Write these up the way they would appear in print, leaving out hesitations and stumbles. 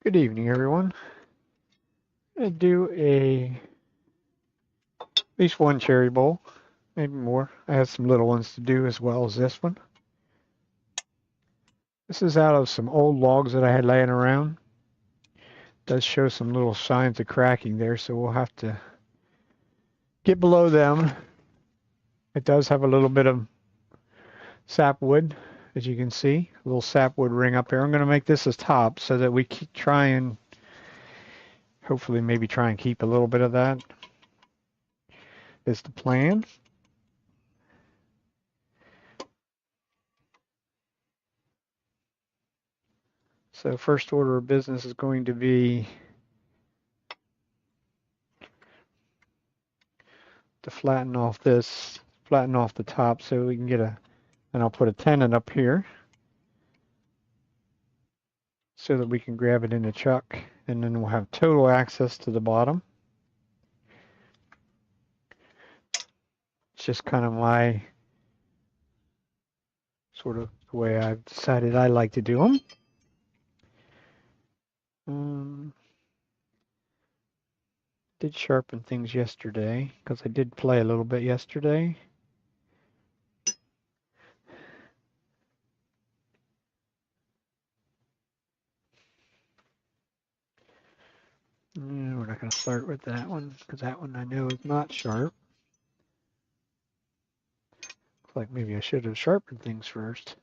Good evening, everyone. I'm going to do at least one cherry bowl, maybe more. I have some little ones to do as well as this one. This is out of some old logs that I had laying around. It does show some little signs of cracking there, so we'll have to get below them. It does have a little bit of sapwood, as you can see, a little sapwood ring up here. I'm going to make this a top so that we try and hopefully maybe try and keep a little bit of that is the plan. So first order of business is going to be to flatten off the top so we can get and I'll put a tenon up here so that we can grab it in the chuck, and then we'll have total access to the bottom. It's just kind of my sort of the way I've decided I like to do them. Did sharpen things yesterday because I did play a little bit yesterday. We're not going to start with that one because that one I know is not sharp. Looks like maybe I should have sharpened things first.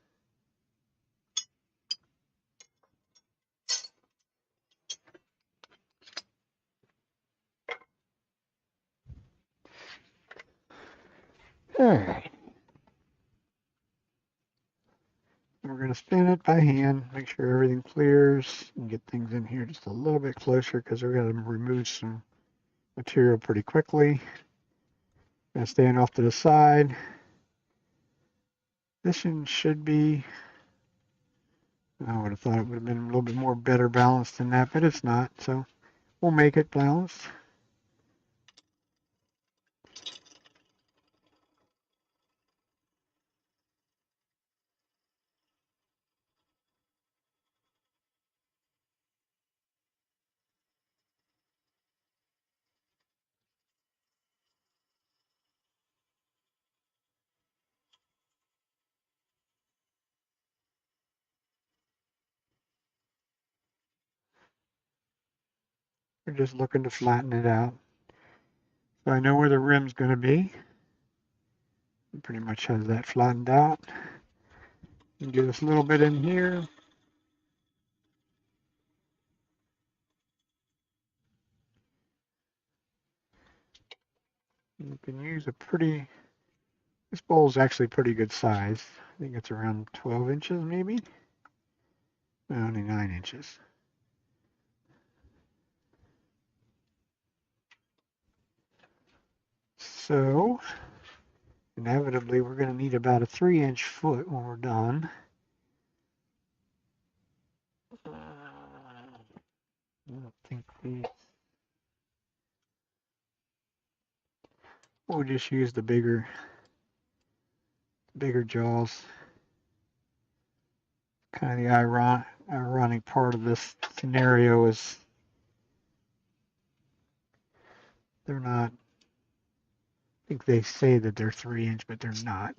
All right. We're going to spin it by hand, make sure everything clears, and get things in here just a little bit closer because we're going to remove some material pretty quickly. Going to stand off to the side. This one should be, I would have thought it would have been a little bit more better balanced than that, but it's not, so we'll make it balanced. We're just looking to flatten it out. So I know where the rim's going to be. It pretty much has that flattened out. And get us a little bit in here. You can use this bowl is actually pretty good size. I think it's around 12 inches maybe. No, only 9 inches. So inevitably we're going to need about a 3-inch foot when we're done. I don't think we'll just use the bigger jaws. Kind of the ironic part of this scenario is they're not, I think they say that they're 3-inch, but they're not.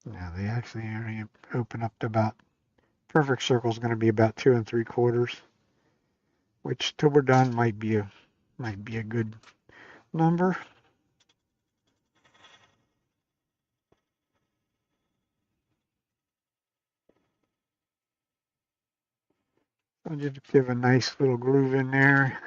Now they actually only open up to about, perfect circle is going to be about 2 3/4, which till we're done might be a good number. I'll just give a nice little groove in there.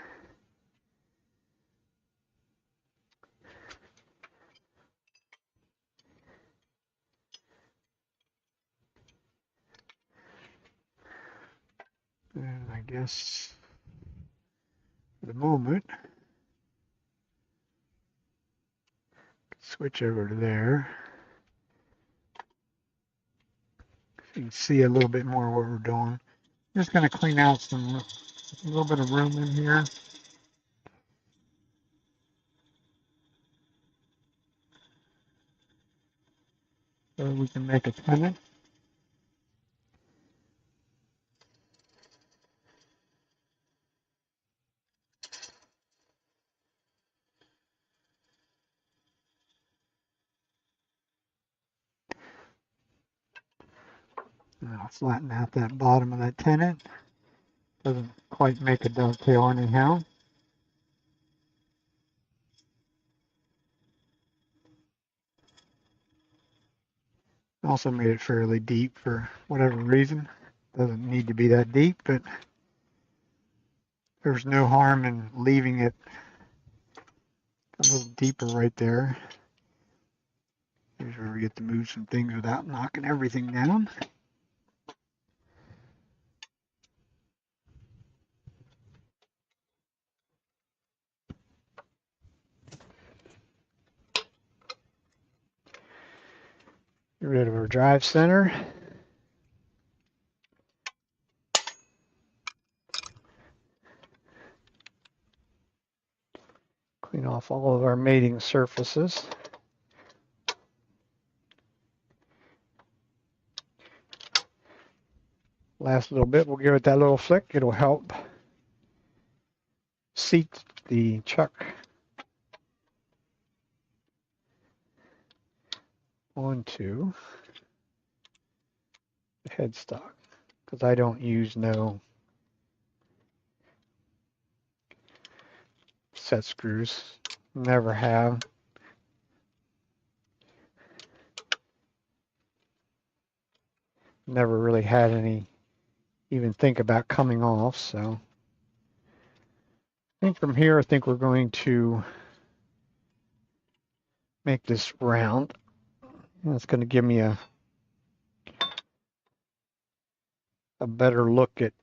And I guess for the moment, switch over to there. You can see a little bit more what we're doing. I'm just going to clean out a little bit of room in here. So we can make a tenon. And I'll flatten out that bottom of that tenon. Doesn't quite make a dovetail anyhow. Also made it fairly deep for whatever reason. Doesn't need to be that deep, but there's no harm in leaving it a little deeper right there. Here's where we get to move some things without knocking everything down. Get rid of our drive center. Clean off all of our mating surfaces. Last little bit, we'll give it that little flick. It'll help seat the chuck onto the headstock, because I don't use no set screws. Never have. Never really had any even think about coming off, so I think from here, I think we're going to make this round. And it's going to give me a better look at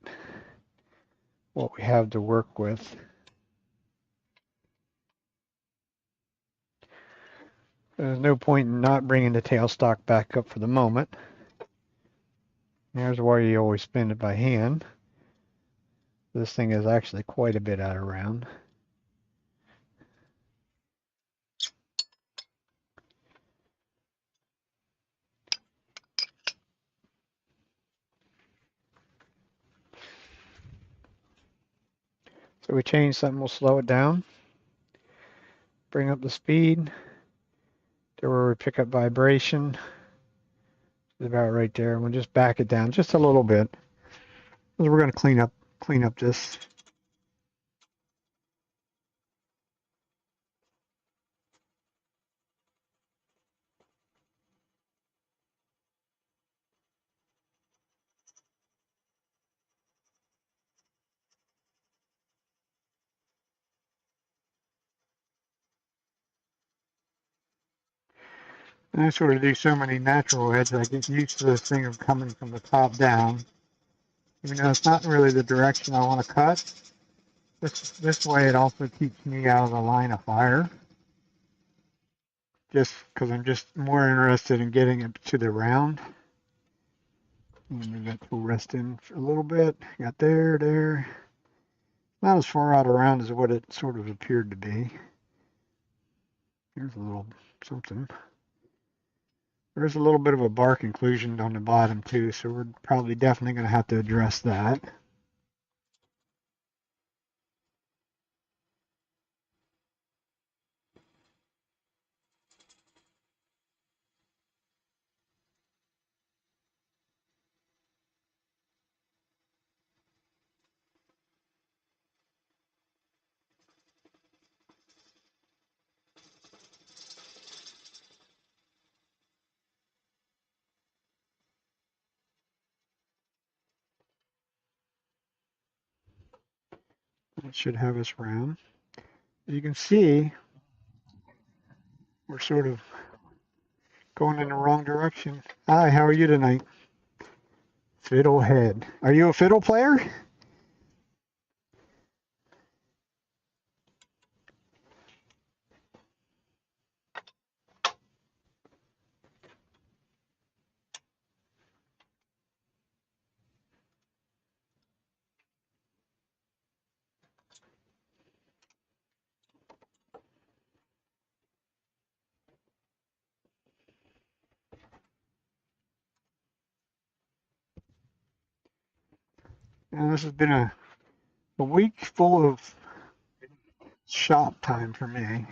what we have to work with. There's no point in not bringing the tailstock back up for the moment. There's why you always spin it by hand. This thing is actually quite a bit out of round. So we change something, we'll slow it down. Bring up the speed to where we pick up vibration. It's about right there. And we'll just back it down just a little bit. Because we're going to clean up this. And I sort of do so many natural heads, I get used to this thing of coming from the top down. Even though it's not really the direction I want to cut. This way it also keeps me out of the line of fire. Just because I'm just more interested in getting it to the round. Move that tool rest in for a little bit. Got there. Not as far out around as what it sort of appeared to be. Here's a little something. There's a little bit of a bark inclusion on the bottom too, so we're probably definitely going to have to address that. That should have us round. As you can see, we're sort of going in the wrong direction. Hi, how are you tonight? Fiddlehead. Are you a fiddle player? Now, this has been a week full of shop time for me.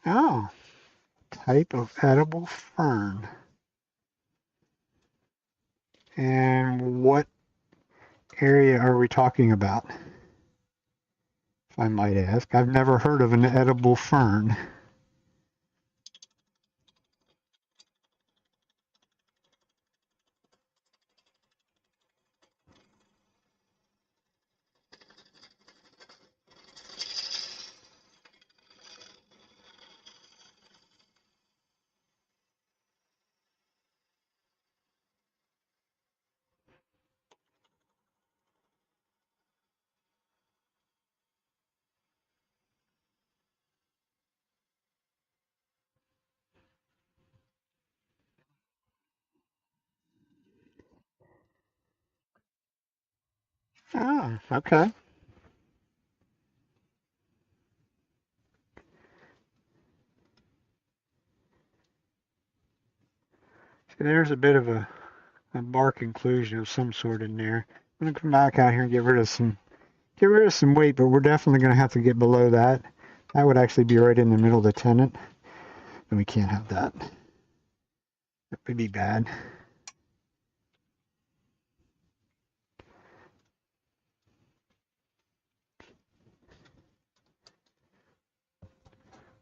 Oh, type of edible fern. And what area are we talking about, if I might ask? I've never heard of an edible fern. Oh, okay. So there's a bit of a bark inclusion of some sort in there. I'm gonna come back out here and get rid of some weight, but we're definitely gonna have to get below that. That would actually be right in the middle of the tenant, and we can't have that. That would be bad.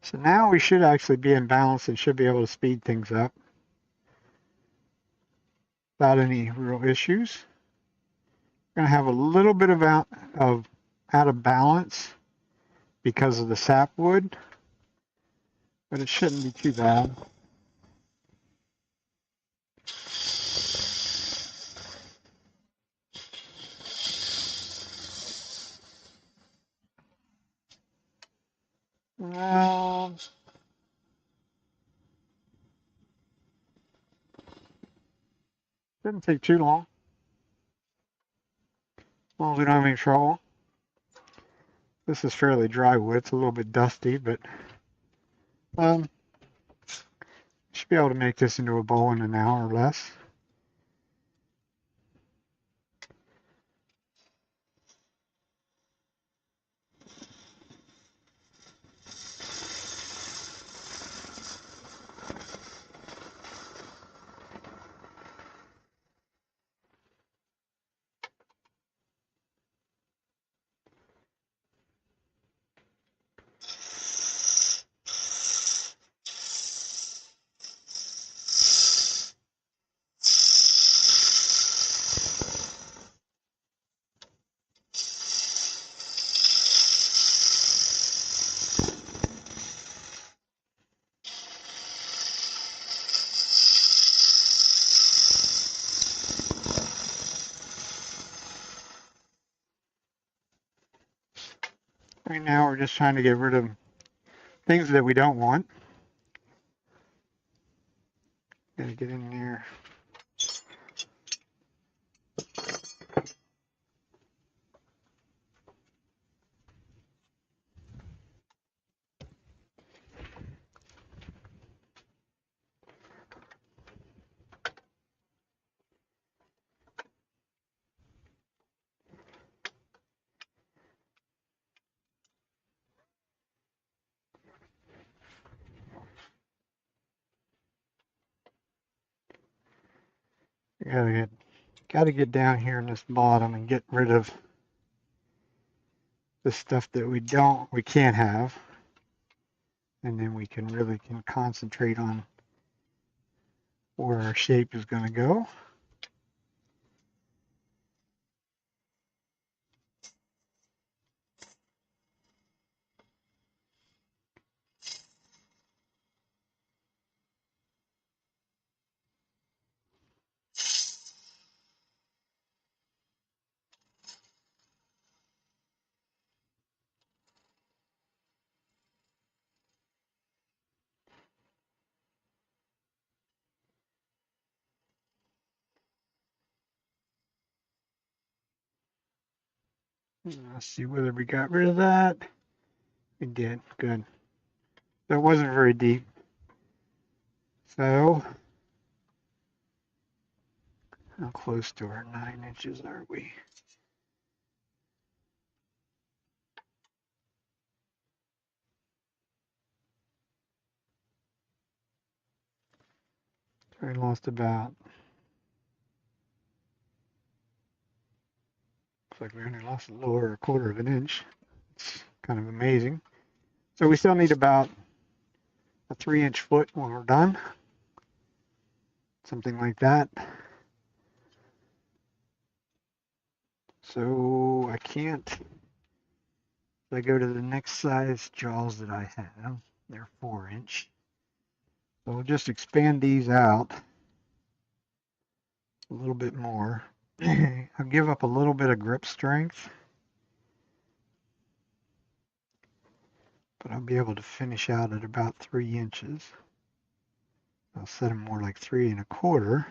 So now we should actually be in balance and should be able to speed things up without any real issues. We're gonna have a little bit of out of balance because of the sapwood, but it shouldn't be too bad. Well, didn't take too long. As long as we don't have any trouble. This is fairly dry wood. It's a little bit dusty, but um, should be able to make this into a bowl in an hour or less. Right now, we're just trying to get rid of things that we don't want. Gotta get in there. Gotta get down here in this bottom and get rid of the stuff that we can't have, and then we can really concentrate on where our shape is going to go. Let's see whether we got rid of that. We did. Good. That wasn't very deep. So, how close to our 9 inches are we? I lost about, looks like we only lost a little over a quarter of an inch. It's kind of amazing. So we still need about a 3-inch foot when we're done. Something like that. So I can't, if I go to the next size jaws that I have, they're 4-inch. So we'll just expand these out a little bit more. I'll give up a little bit of grip strength, but I'll be able to finish out at about 3 inches. I'll set them more like 3 1/4.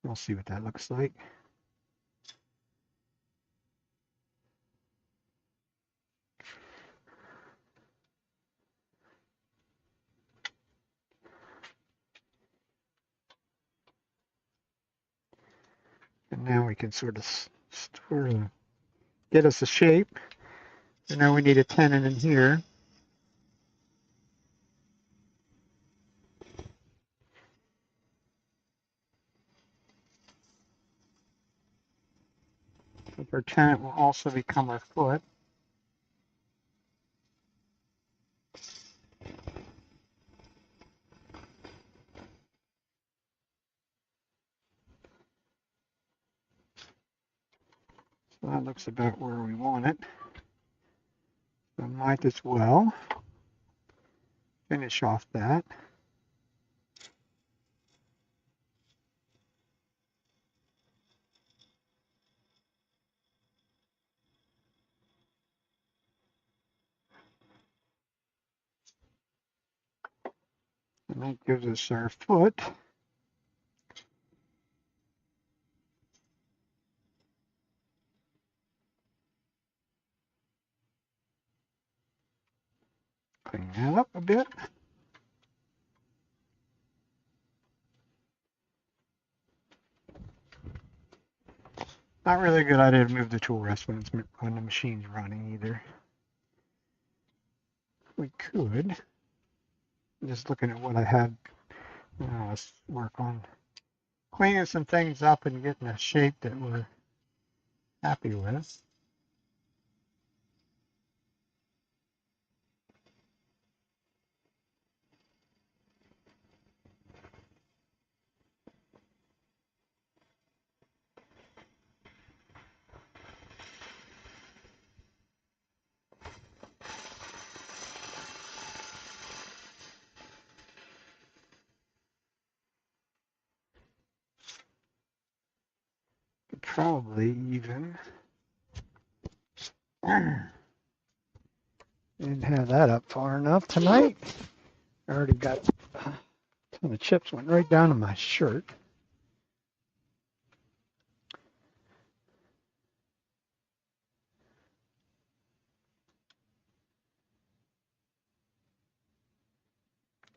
We'll see what that looks like. And now we can sort of get us a shape. So now we need a tenon in here. Our tenon will also become our foot. So that looks about where we want it. So I might as well finish off that. And that gives us our foot. Clean that up a bit. Not really a good idea to move the tool rest when the machine's running either. We could. Just looking at what I had. Let's work on cleaning some things up and getting a shape that we're happy with. Could probably even didn't have that up far enough tonight. I already got a ton of chips went right down to my shirt.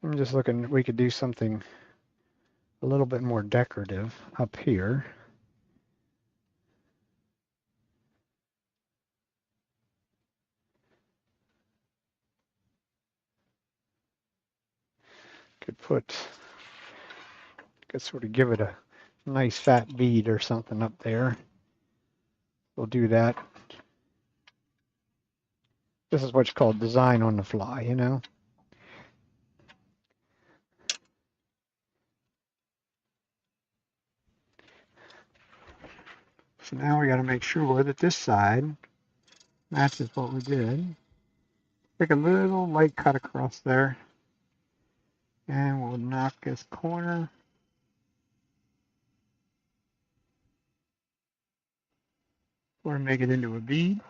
I'm just looking, we could do something a little bit more decorative up here. Could sort of give it a nice fat bead or something up there. We'll do that. This is what's called design on the fly, you know. So now we got to make sure that this side matches what we did. Take a little light cut across there. And we'll knock this corner. Or make it into a bead.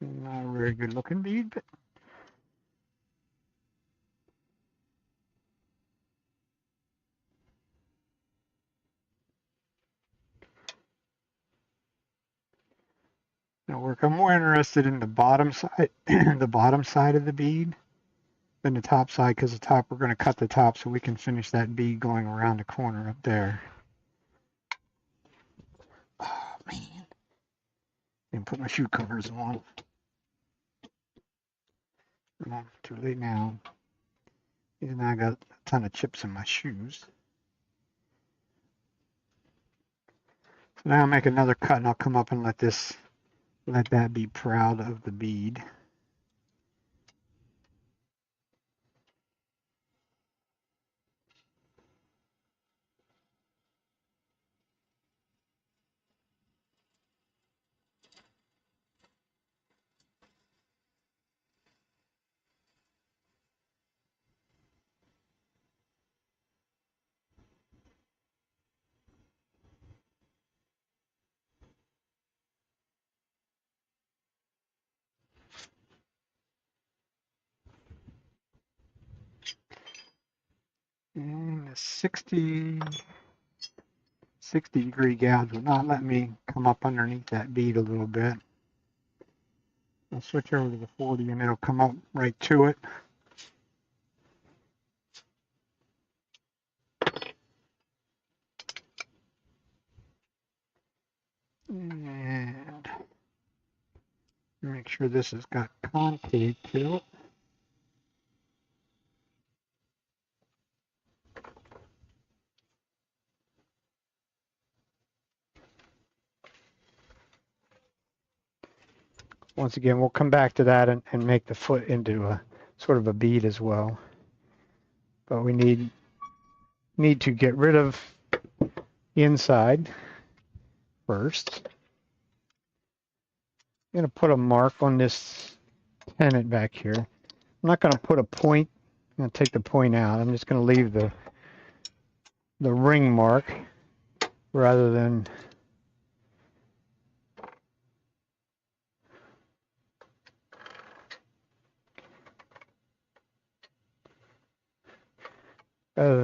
Not a very good looking bead, but it'll work. I'm more interested in the bottom side, the bottom side of the bead than the top side, because the top, we're going to cut the top so we can finish that bead going around the corner up there. And put my shoe covers on. Well, too late now. Even though I got a ton of chips in my shoes. So now I'll make another cut and I'll come up and let that be proud of the bead. And the 60-degree gouge will not let me come up underneath that bead a little bit. I'll switch over to the 40 and it'll come up right to it. And make sure this has got concave to it. Once again, we'll come back to that and make the foot into a sort of a bead as well. But we need to get rid of the inside first. I'm going to put a mark on this tenon back here. I'm not going to put a point. I'm going to take the point out. I'm just going to leave the ring mark rather than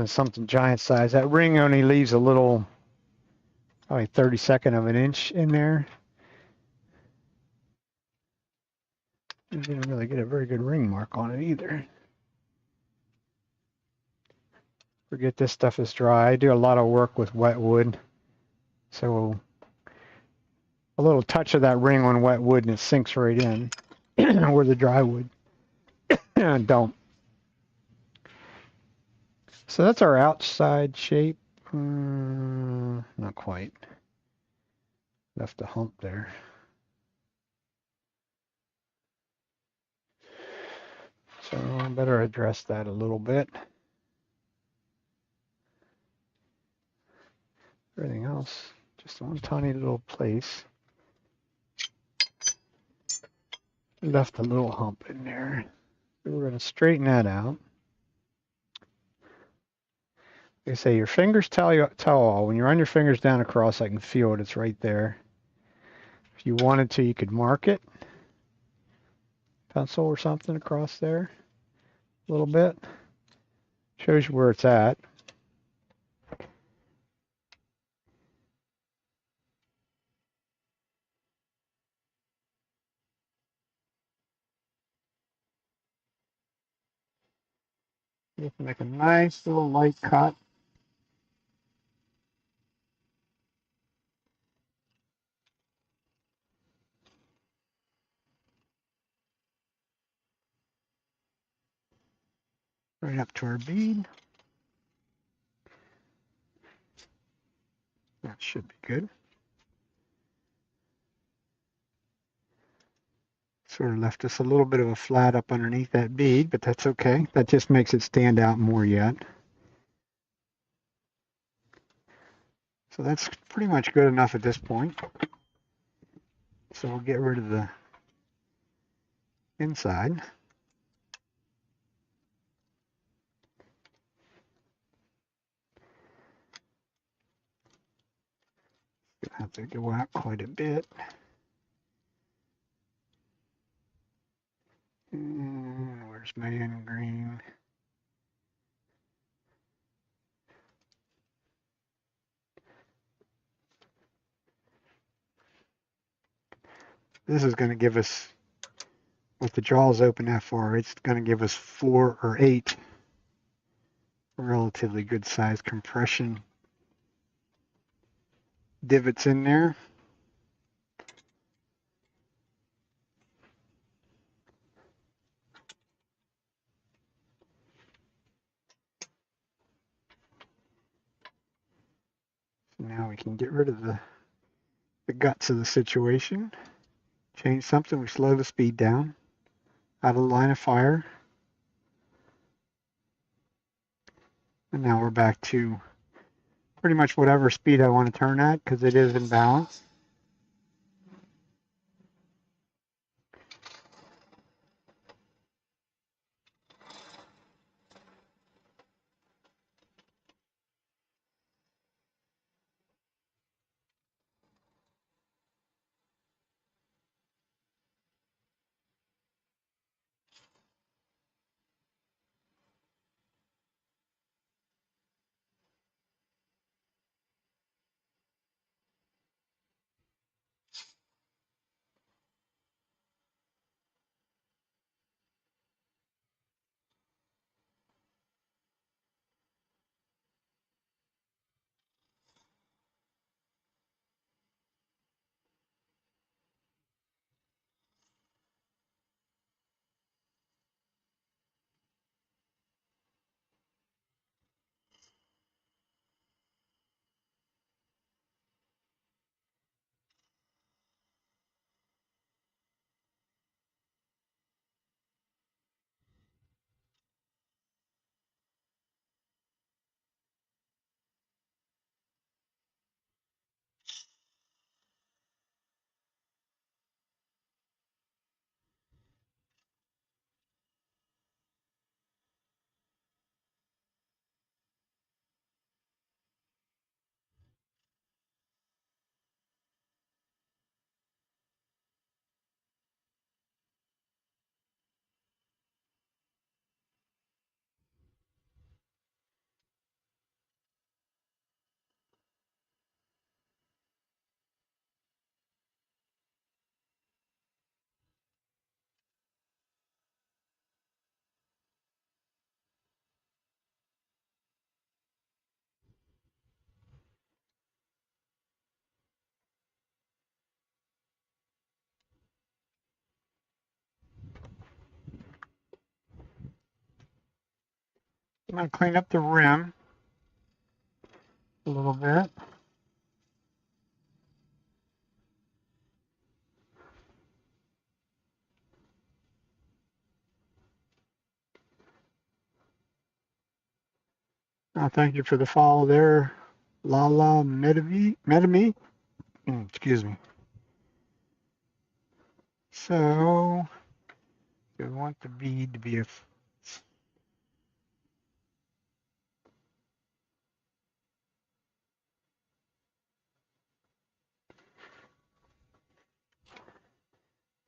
something giant size. That ring only leaves a little, probably 32nd of an inch in there. You didn't really get a very good ring mark on it either. Forget this stuff is dry. I do a lot of work with wet wood. So a little touch of that ring on wet wood and it sinks right in where the dry wood don't. So that's our outside shape. Not quite. Left a hump there. So I better address that a little bit. Everything else, just one tiny little place. Left a little hump in there. So we're going to straighten that out. Like I say, your fingers tell all. When you run your fingers down across, I can feel it. It's right there. If you wanted to, you could mark it. Pencil or something across there. A little bit. Shows you where it's at. You can make a nice little light cut. Right up to our bead. That should be good. Sort of left us a little bit of a flat up underneath that bead, but that's okay. That just makes it stand out more yet. So that's pretty much good enough at this point. So we'll get rid of the inside. Gonna have to go out quite a bit. And where's my end green? This is going to give us, with the jaws open that far, it's going to give us 4 or 8 relatively good sized compression divots in there. now we can get rid of the guts of the situation. Change something, we slow the speed down, out of the line of fire. And now we're back to pretty much whatever speed I want to turn at because it is in balance. I'm going to clean up the rim a little bit. Thank you for the follow there, Lala Metami. Excuse me. So, we want the bead to be a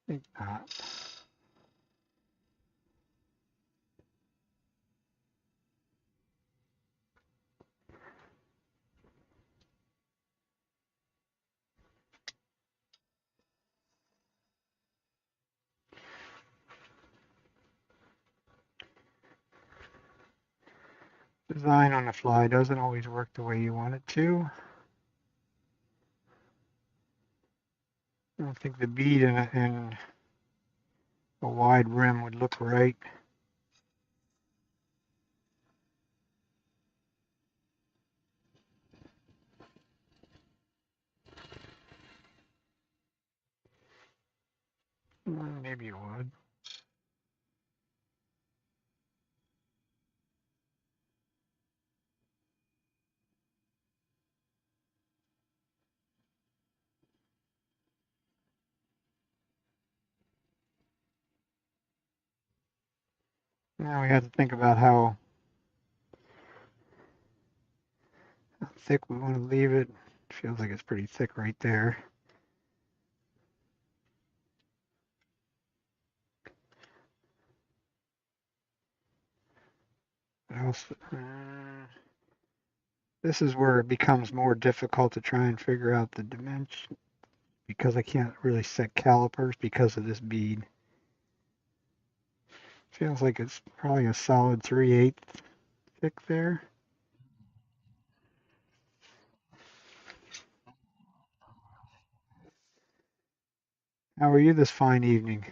think not. Design on the fly doesn't always work the way you want it to. I don't think the bead in a wide rim would look right. Maybe it would. Now we have to think about how thick we want to leave it. Feels like it's pretty thick right there. Also, this is where it becomes more difficult to try and figure out the dimension because I can't really set calipers because of this bead. Feels like it's probably a solid 3/8 thick there. How are you this fine evening?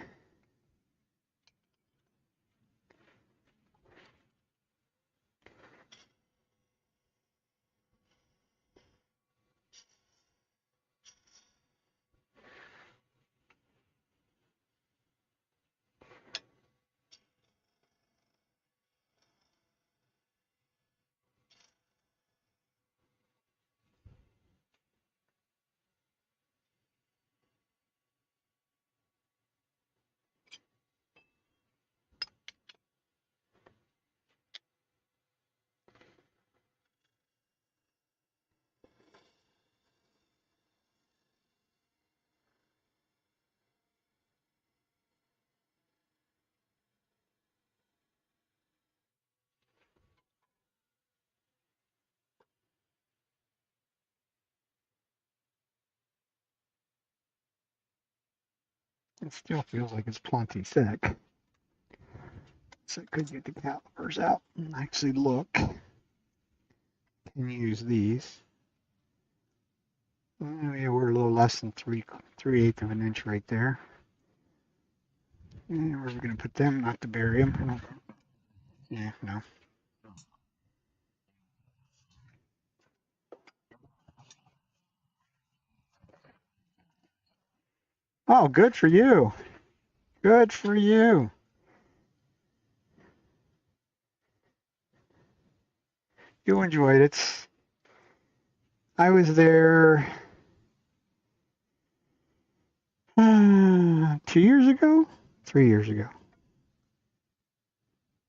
It still feels like it's plenty thick. So I could get the calipers out and actually look and use these. Oh, yeah, we're a little less than 3/8 of an inch right there. And where are we going to put them? Not to bury them. Yeah, no. Oh, good for you. Good for you. You enjoyed it. I was there 2 years ago, 3 years ago,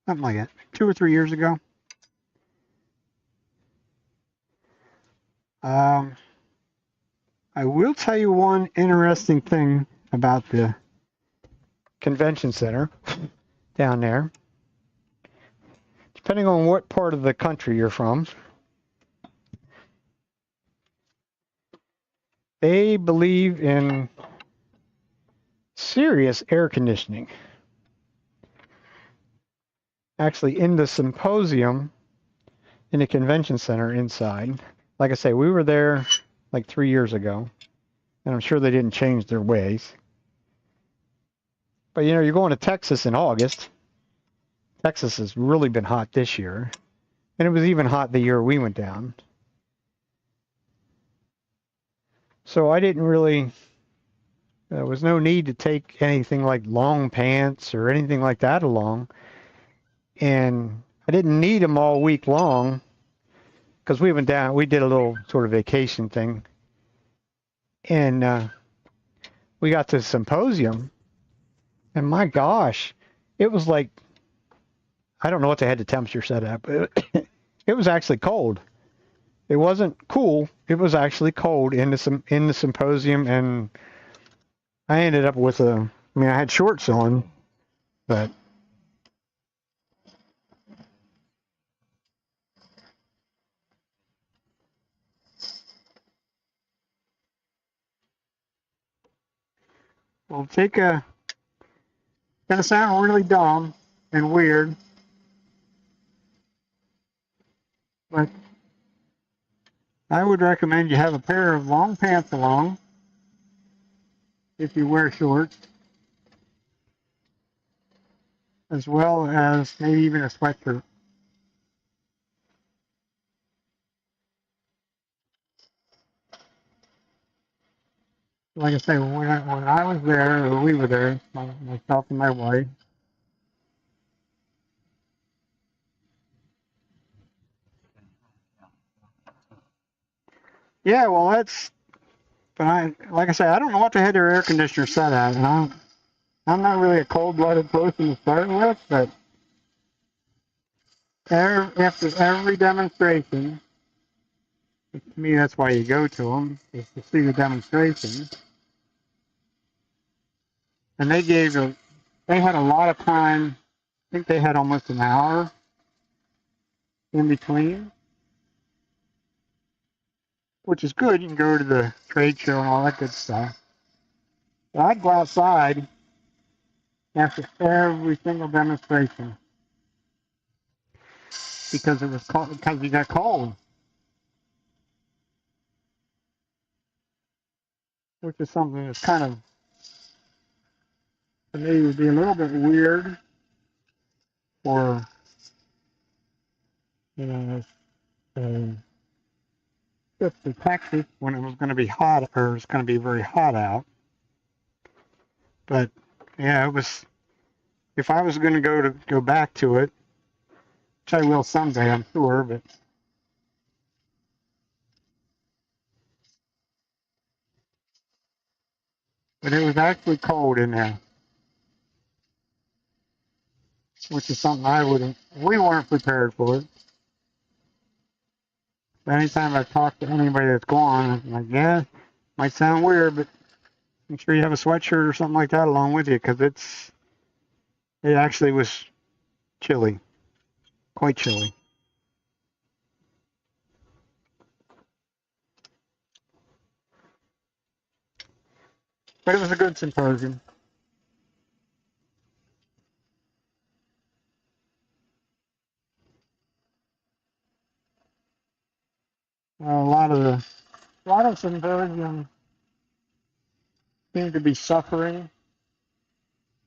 something like that. 2 or 3 years ago. Um, I will tell you one interesting thing about the convention center down there. Depending on what part of the country you're from, they believe in serious air conditioning. Actually, in the symposium in the convention center inside, like I say, we were there like 3 years ago, and I'm sure they didn't change their ways. But you're going to Texas in August. Texas has really been hot this year, and it was even hot the year we went down. So I didn't really, there was no need to take anything like long pants or anything like that along. And I didn't need them all week long because we went down, we did a little sort of vacation thing. And we got to the symposium, and my gosh, it was like, I don't know what they had the temperature set at, but it was actually cold. It wasn't cool. It was actually cold in the symposium, and I ended up with I had shorts on, but we'll take a, gonna sound really dumb and weird, but I would recommend you have a pair of long pants along if you wear shorts, as well as maybe even a sweatshirt. Like I say, when I was there, or we were there, myself and my wife. Yeah, well, but like I say, I don't know what they had their air conditioner set at, and I'm not really a cold-blooded person to start with, but after every demonstration, to me, that's why you go to them, is to see the demonstration. And they had a lot of time. I think they had almost an hour in between, which is good. You can go to the trade show and all that good stuff. But I'd go outside after every single demonstration because it was cold, because you got cold, which is something that's kind of, to me, would be a little bit weird for, you know, a trip to Texas when it was going to be hot, or it's going to be very hot out. But yeah, it was. If I was going to go back to it, which I will someday, I'm sure, but it was actually cold in there, which is something we weren't prepared for it. But anytime I've talked to anybody that's gone, I'm like, yeah, might sound weird, but make sure you have a sweatshirt or something like that along with you, because it actually was chilly, quite chilly. But it was a good symposium. A lot of symposiums seem to be suffering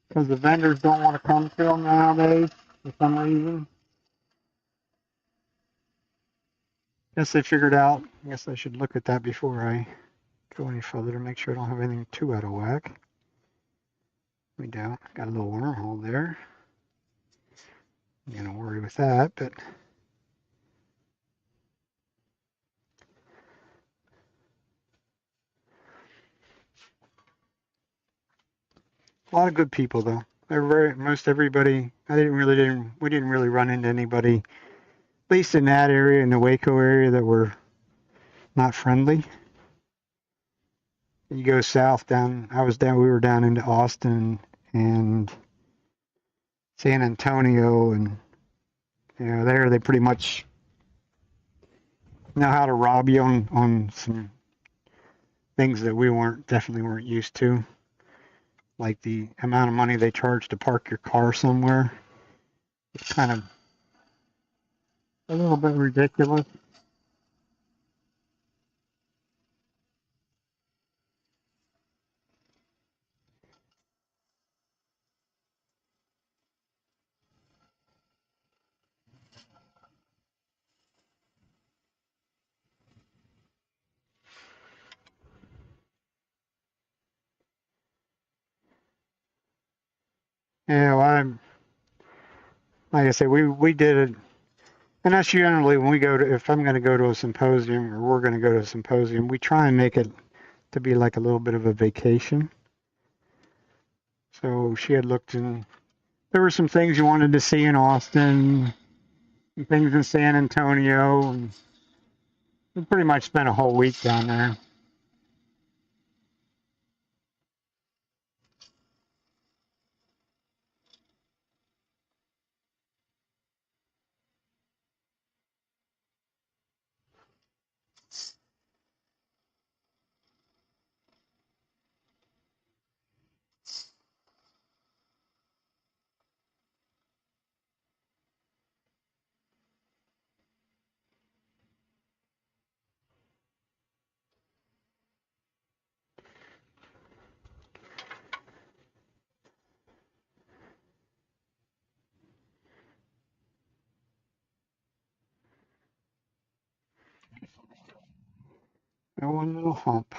because the vendors don't want to come to them nowadays for some reason. Guess they figured out. I guess I should look at that before I go any further to make sure I don't have anything too out of whack. We don't. Got a little wormhole there. I'm gonna worry with that, but a lot of good people though. Most everybody. We didn't really run into anybody, at least in that area, in the Waco area, that were not friendly. You go south down. We were down into Austin and San Antonio, and there they pretty much know how to rob you on some things that we definitely weren't used to, like the amount of money they charge to park your car somewhere. It's kind of a little bit ridiculous. Yeah, well, like I said, we did it, and that's generally when we go to. If I'm going to go to a symposium, or we're going to go to a symposium, we try and make it to be like a little bit of a vacation. So she had looked, and there were some things you wanted to see in Austin, and things in San Antonio, and we pretty much spent a whole week down there. One little hump.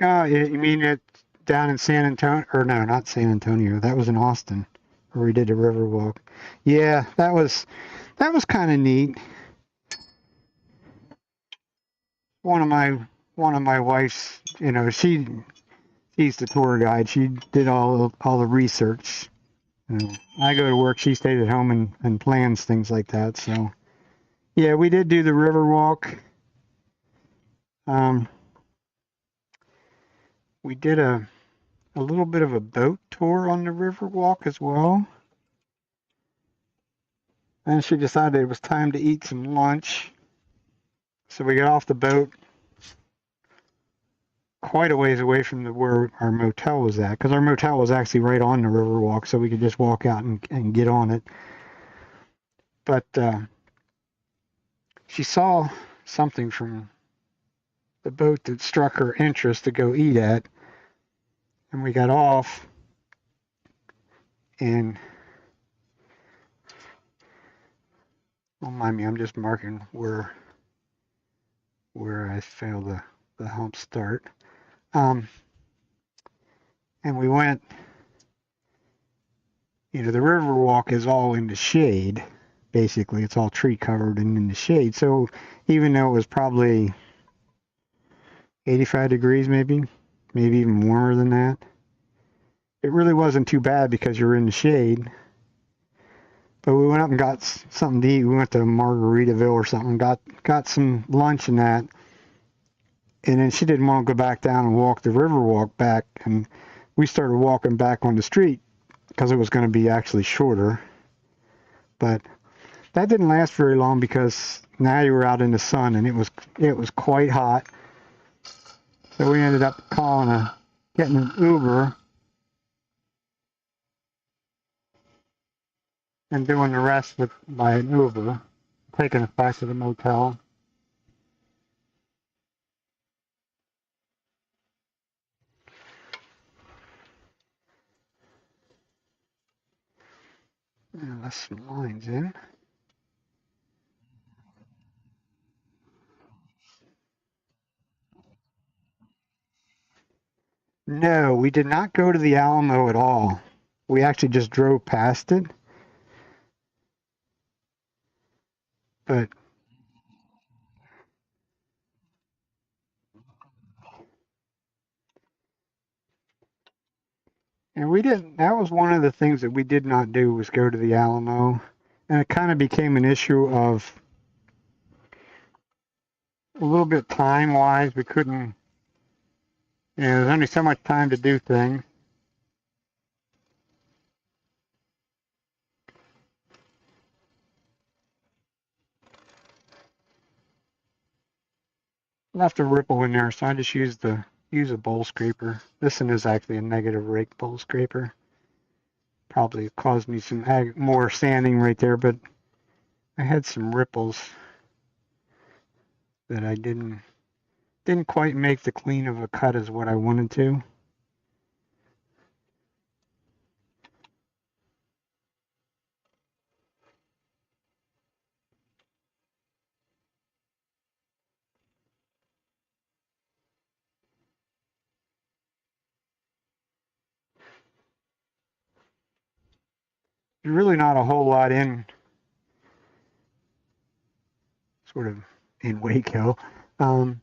Oh, you mean it down in San Antonio? Or no, not San Antonio. That was in Austin, where we did the river walk. Yeah, that was kind of neat. One of my wife's, she's the tour guide. She did all the research. I go to work. She stayed at home and plans things like that. So yeah, we did do the river walk. Um, we did a little bit of a boat tour on the river walk as well. And she decided it was time to eat some lunch. So we got off the boat quite a ways away from where our motel was at, because our motel was actually right on the river walk, so we could just walk out and get on it. But she saw something from the boat that struck her interest to go eat at, and we got off, and don't mind me, I'm just marking where I failed the hump start. And we went, the river walk is all in the shade. Basically, it's all tree covered and in the shade. So even though it was probably 85 degrees, maybe even warmer than that, it really wasn't too bad because you're in the shade. But we went up and got something to eat. We went to Margaritaville or something, got some lunch and that. And then she didn't want to go back down and walk the river walk back. And we started walking back on the street because it was going to be actually shorter. But that didn't last very long because now you were out in the sun and it was quite hot. So we ended up getting an Uber. and doing the rest by an Uber, taking us back to the motel. Let's some lines in. No, we did not go to the Alamo at all. We actually just drove past it. But and we didn't, that was one of the things that we did not do, was go to the Alamo. And it kind of became an issue of a little bit time wise. We couldn't, there's only so much time to do things. Left a ripple in there, so I just use a bowl scraper. This one is actually a negative rake bowl scraper. Probably caused me some more sanding right there, but I had some ripples that I didn't quite make the clean of a cut as what I wanted to. There's really not a whole lot in sort of in Waco. I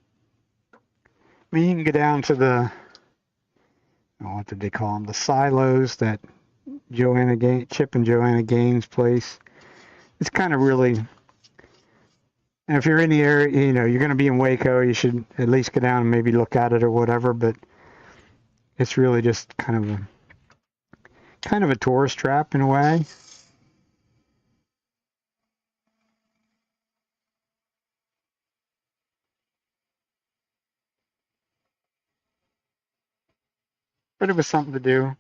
mean, you can go down to the, oh, what did they call them? The silos that Chip and Joanna Gaines' place. It's kind of really, and if you're in the area, you're going to be in Waco, you should at least go down and maybe look at it or whatever. But it's really just kind of a tourist trap in a way. But it was something to do.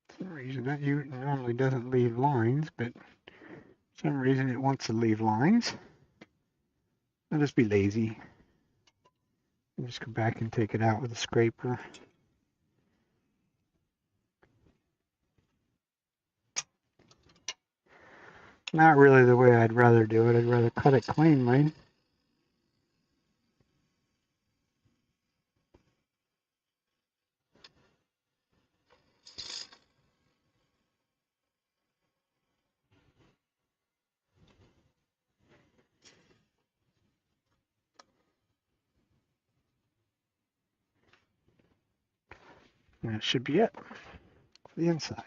For some reason that normally doesn't leave lines, but for some reason it wants to leave lines. I'll just be lazy and just go back and take it out with a scraper. Not really the way I'd rather do it. I'd rather cut it cleanly. And that should be it for the inside.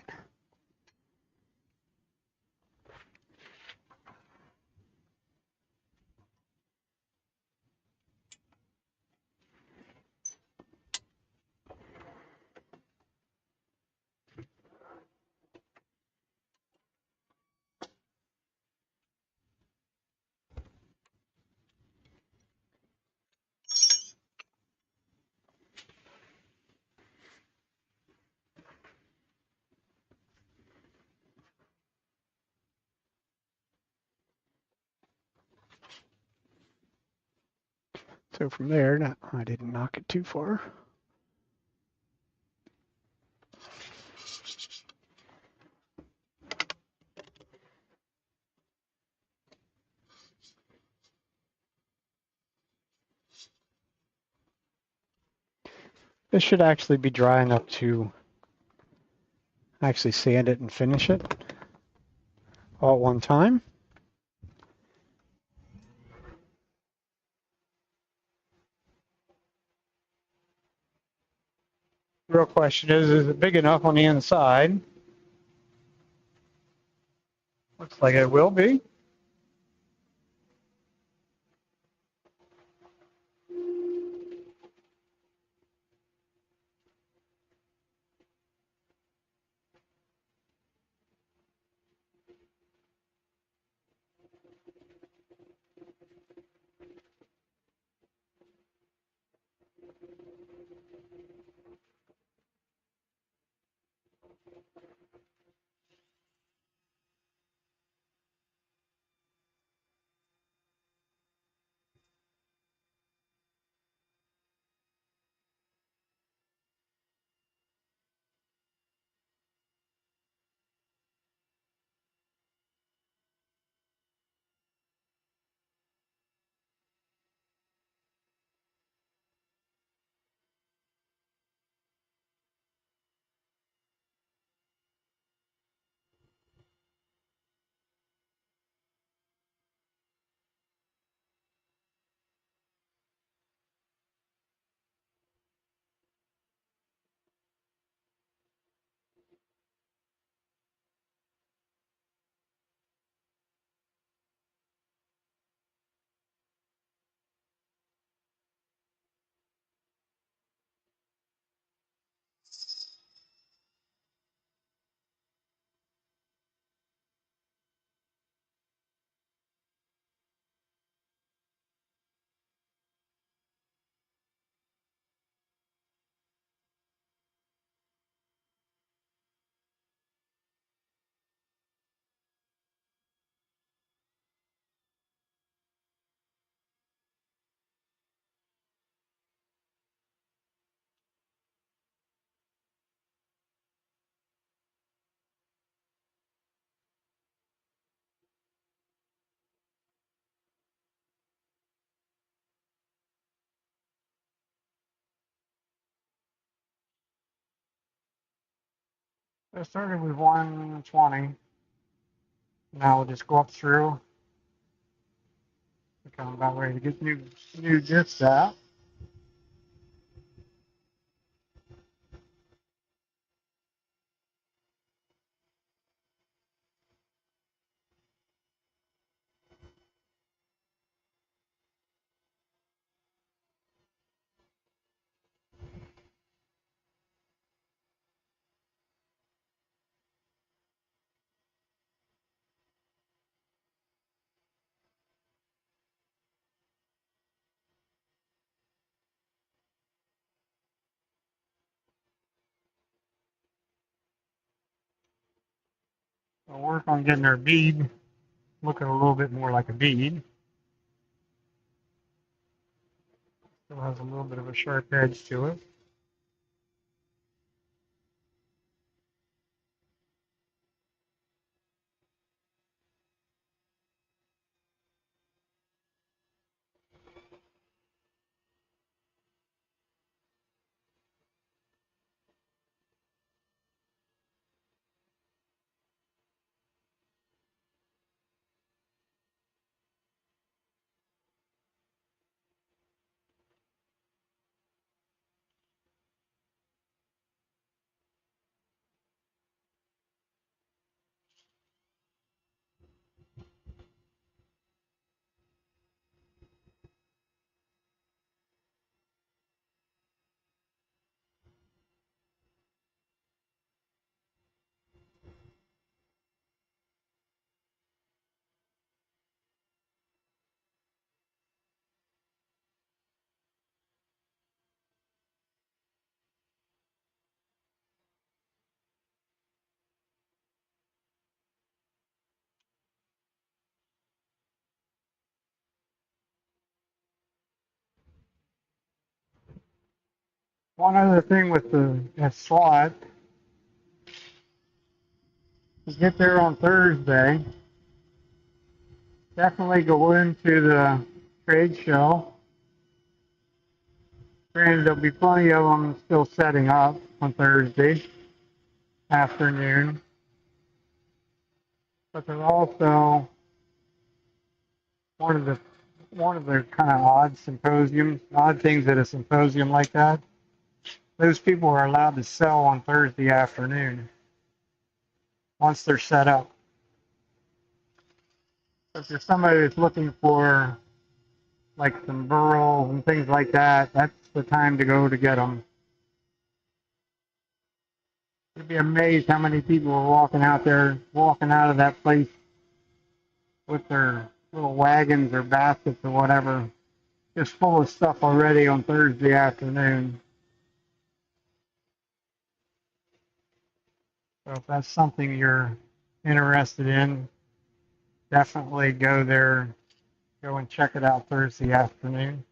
So from there, I didn't knock it too far. This should actually be dry enough to actually sand it and finish it all at one time. The real question is it big enough on the inside? Looks like it will be. I started with 120. Now we'll just go up through. I'm about ready to get new discs out. We'll work on getting our bead looking a little bit more like a bead. Still has a little bit of a sharp edge to it. One other thing with the slot is get there on Thursday. Definitely go into the trade show. Granted, there'll be plenty of them still setting up on Thursday afternoon, but there's also one of the kind of odd things at a symposium like that. those people are allowed to sell on Thursday afternoon once they're set up. If there's somebody that's looking for like some burls and things like that, that's the time to go to get them. You'd be amazed how many people are walking out there, walking out of that place with their little wagons or baskets or whatever, just full of stuff already on Thursday afternoon. So if that's something you're interested in, definitely go there, go and check it out Thursday afternoon.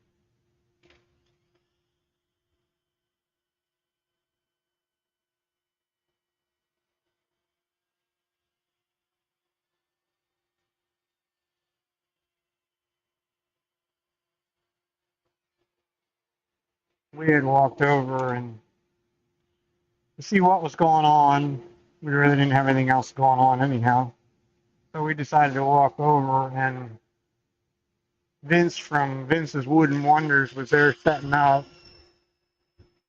We had walked over and to see what was going on. We really didn't have anything else going on anyhow. So we decided to walk over, and Vince from Vince's Wooden Wonders was there setting up.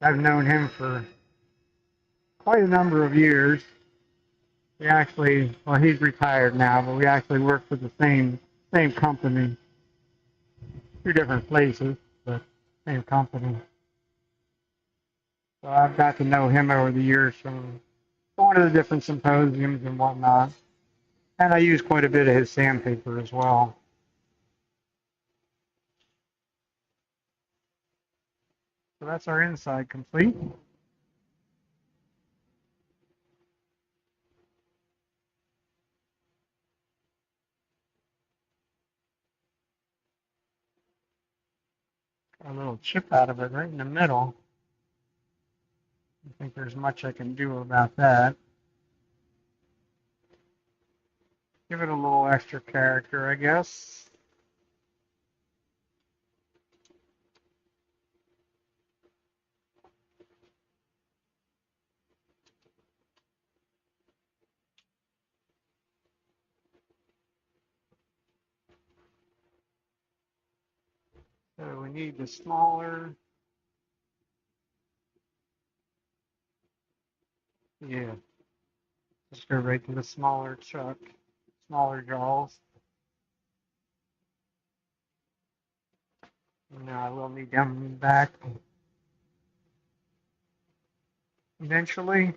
I've known him for quite a number of years. We actually, well, he's retired now, but we actually worked for the same company. Two different places, but same company. So I've got to know him over the years from going to the different symposiums and whatnot. And I use quite a bit of his sandpaper as well. So that's our inside complete. Got a little chip out of it right in the middle. I don't think there's much I can do about that. Give it a little extra character, I guess. So we need the smaller, yeah, just go right to the smaller chuck, smaller jaws. Now I will need them back eventually.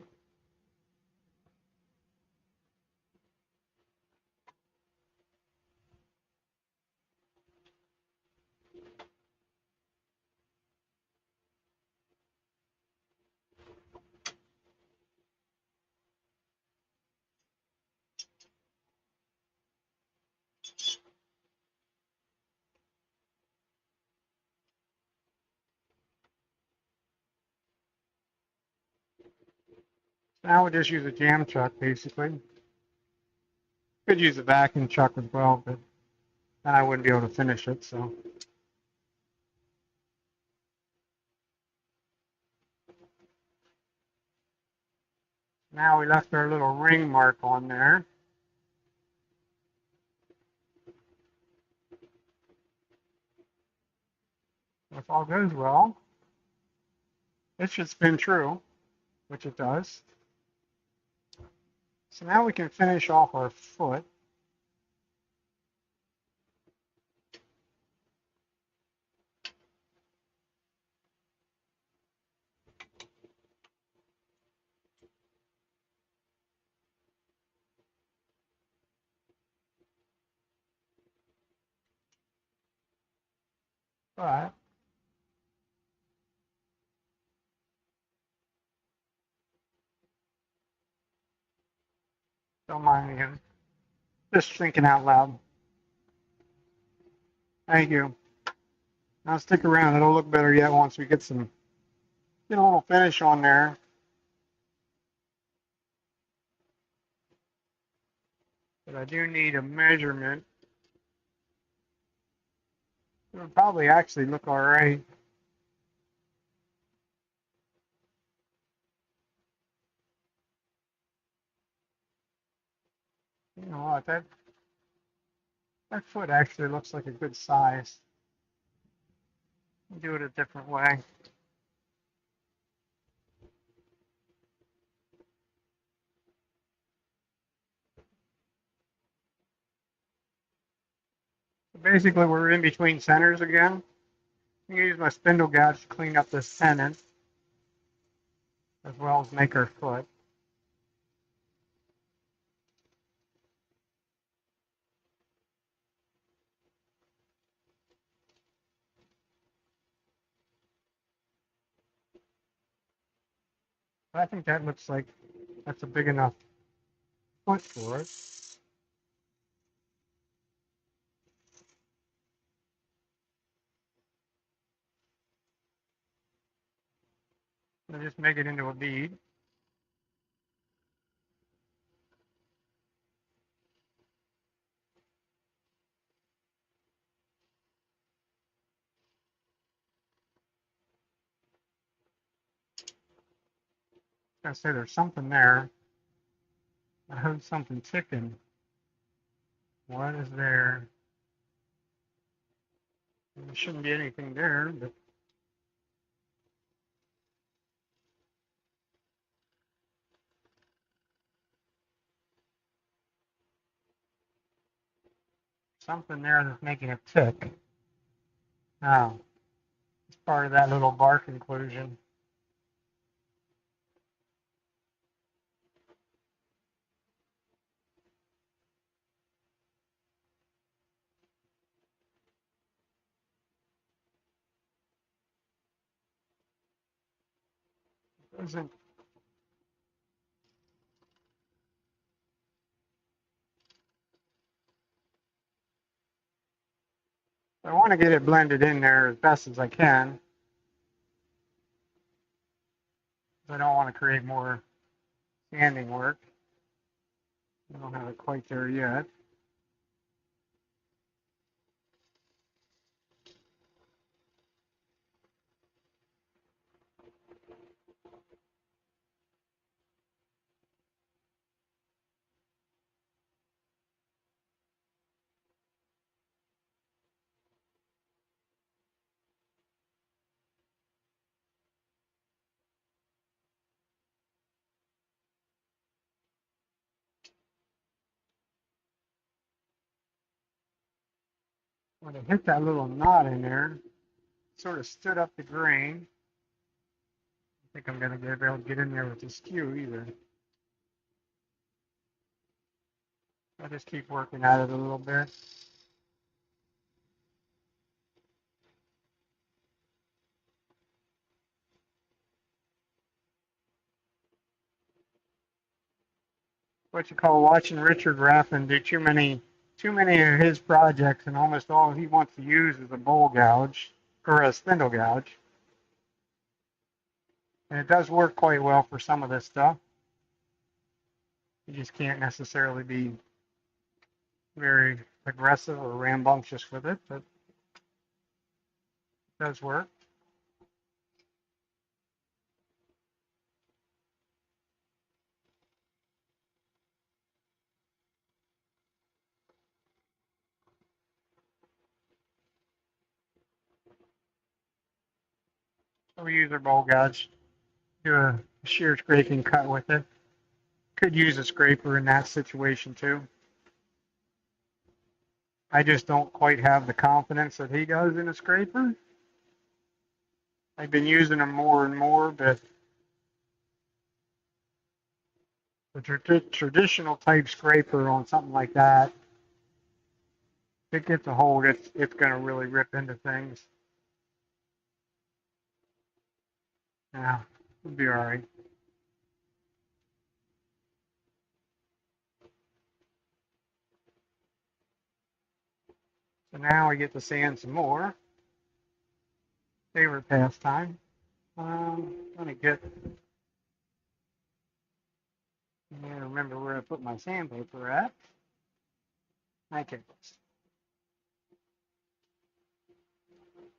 Now we just use a jam chuck basically. Could use a vacuum chuck as well, but then I wouldn't be able to finish it, so. Now we left our little ring mark on there. If all goes well, it should spin true, which it does. So now we can finish off our foot. But don't mind me, just thinking out loud. Thank you. Now stick around. It'll look better yet once we get a little finish on there. But I do need a measurement. It would probably actually look all right. You know what? That foot actually looks like a good size. Do it a different way. Basically, we're in between centers again. I'm going to use my spindle gouge to clean up this tenon, as well as make our foot. I think that looks like that's a big enough foot for it. I'll just make it into a bead. I say there's something there. I heard something ticking. What is there? There shouldn't be anything there, but something there that's making it tick. Oh, it's part of that little bark inclusion. Isn't I want to get it blended in there as best as I can. I don't want to create more sanding work. I don't have it quite there yet. When I hit that little knot in there, it sort of stood up the grain. I think I'm going to be able to get in there with the skew either. I'll just keep working at it a little bit. What you call watching Richard Raffin do too many of his projects, and almost all he wants to use is a bowl gouge or a spindle gouge. And it does work quite well for some of this stuff. You just can't necessarily be very aggressive or rambunctious with it, but it does work. So we use our bowl gouge, do a shear scraping cut with it. Could use a scraper in that situation too. I just don't quite have the confidence that he does in a scraper. I've been using them more and more, but the traditional type scraper on something like that, if it gets a hold, it's going to really rip into things. Yeah, it'll be all right. So now I get to sand some more. Favorite pastime. Let me get. I remember where I put my sandpaper at. Okay.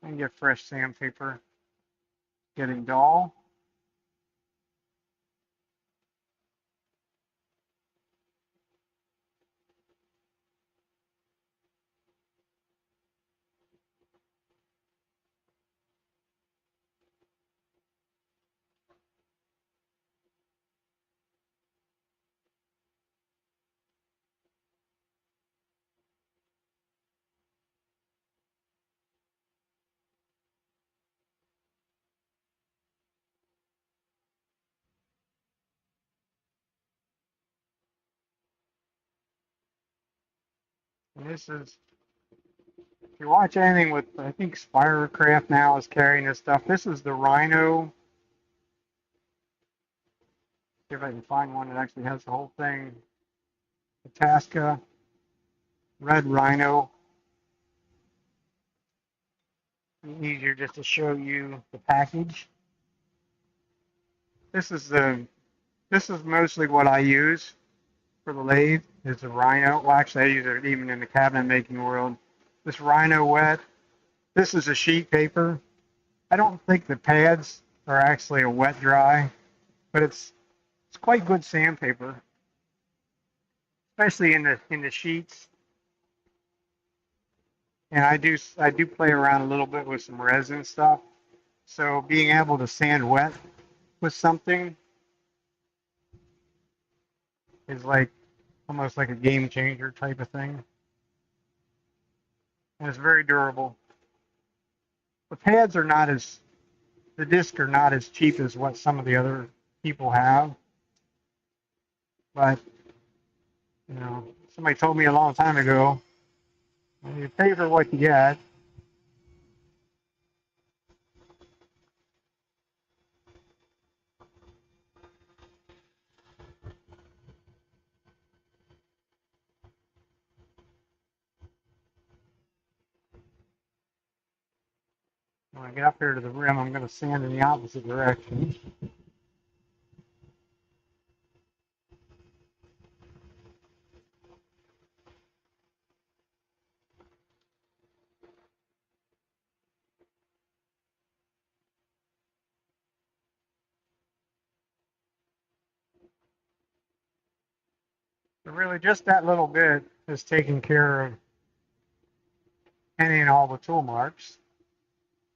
I can get fresh sandpaper. Getting dull. And this is, if you watch anything with, I think Spirocraft now is carrying this stuff. This is the Rhino. See if I can find one that actually has the whole thing. The Tasca Red Rhino. Easier just to show you the package. This is mostly what I use for the lathe. Is the Rhino. Well, actually, I use it even in the cabinet making world. This Rhino wet. This is a sheet paper. I don't think the pads are actually a wet dry, but it's quite good sandpaper, especially in the sheets. And I do play around a little bit with some resin stuff. So being able to sand wet with something is like almost like a game changer type of thing. And it's very durable. The pads are not as, the discs are not as cheap as what some of the other people have. But, you know, somebody told me a long time ago, you pay for what you get. When I get up here to the rim, I'm going to sand in the opposite direction. So really just that little bit is taking care of any and all the tool marks.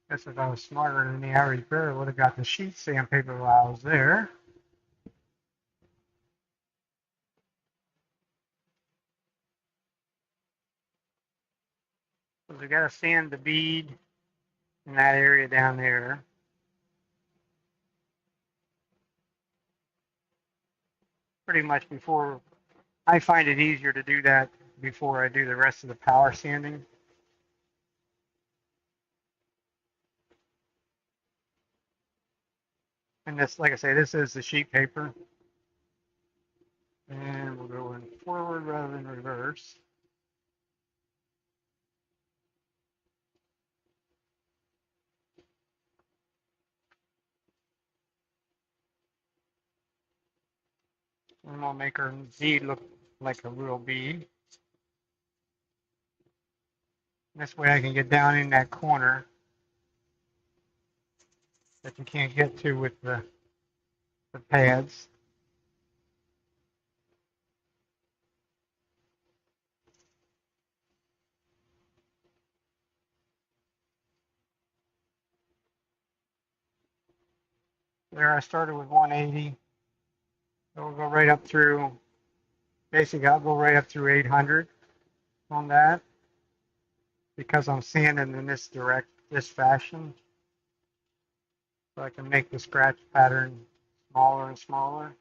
I guess if I was smarter than the average bear, I would have got the sheet sandpaper while I was there. So we got to sand the bead in that area down there. Pretty much before, I find it easier to do that before I do the rest of the power sanding. And this, like I say, this is the sheet paper. And we'll go in forward rather than reverse. And we'll make our bead look like a real bead. This way I can get down in that corner that you can't get to with the pads. There I started with 180. So we'll go right up through, basically I'll go right up through 800 on that because I'm sanding in this fashion. So I can make the scratch pattern smaller and smaller.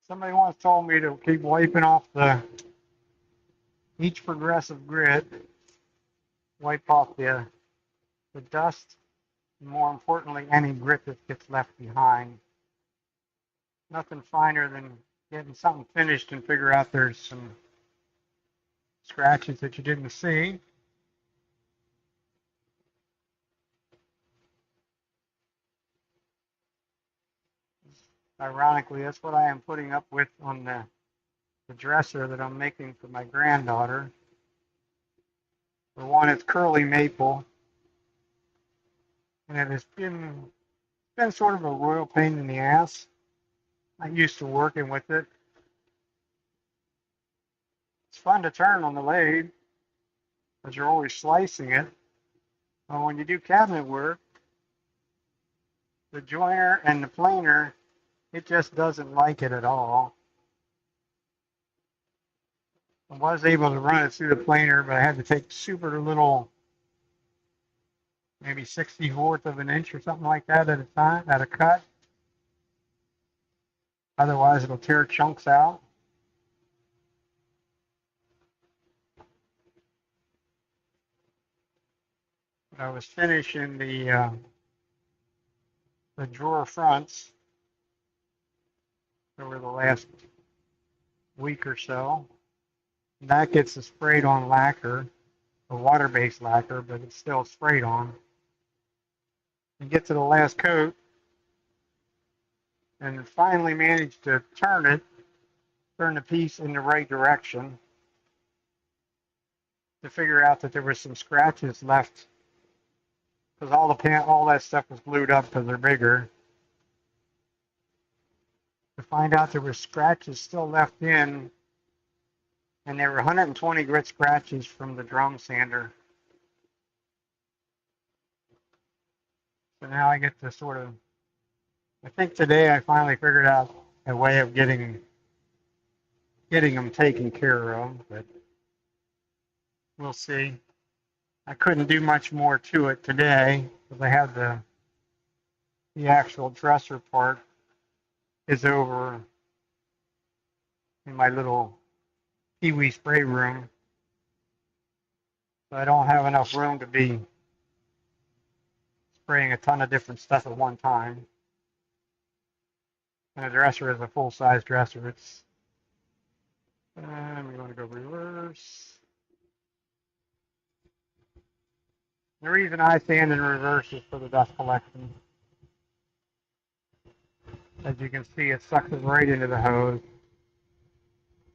Somebody once told me to keep wiping off each progressive grit, wipe off the dust, and more importantly, any grit that gets left behind. Nothing finer than getting something finished and figure out there's some scratches that you didn't see. Ironically, that's what I am putting up with on the dresser that I'm making for my granddaughter. For one, it's curly maple, and it has been sort of a royal pain in the ass. I'm used to working with it. It's fun to turn on the lathe, but you're always slicing it. But when you do cabinet work, the joiner and the planer It just doesn't like it at all. I was able to run it through the planer, but I had to take super little, maybe 64th of an inch or something like that at a time, at a cut. Otherwise, it'll tear chunks out. But I was finishing the drawer fronts over the last week or so. And that gets a sprayed on lacquer, a water-based lacquer, but it's still sprayed on. You get to the last coat, and finally managed to turn the piece in the right direction to figure out that there were some scratches left because all that stuff was glued up because they're bigger. To find out there were scratches still left in, and there were 120 grit scratches from the drum sander. So now I get to sort of, I think today I finally figured out a way of getting them taken care of, but we'll see. I couldn't do much more to it today because I had the actual dresser part is over in my little Kiwi spray room. So I don't have enough room to be spraying a ton of different stuff at one time. And the dresser is a full-size dresser. And we're going to go reverse. The reason I stand in reverse is for the dust collection. As you can see, it sucks it right into the hose.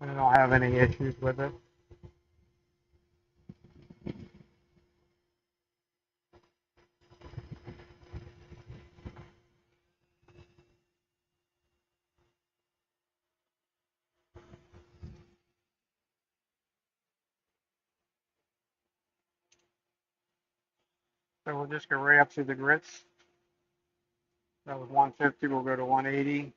And I don't have any issues with it. So we'll just go right up to the grits. That was 150, we'll go to 180.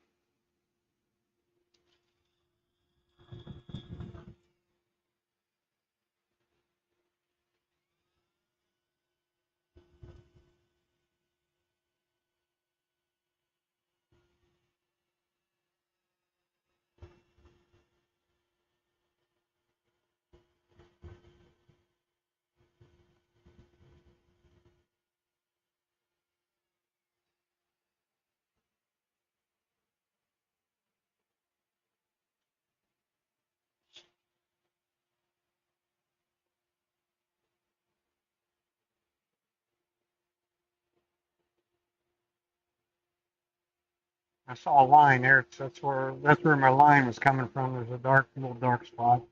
I saw a line there. That's where my line was coming from. There's a little dark spot.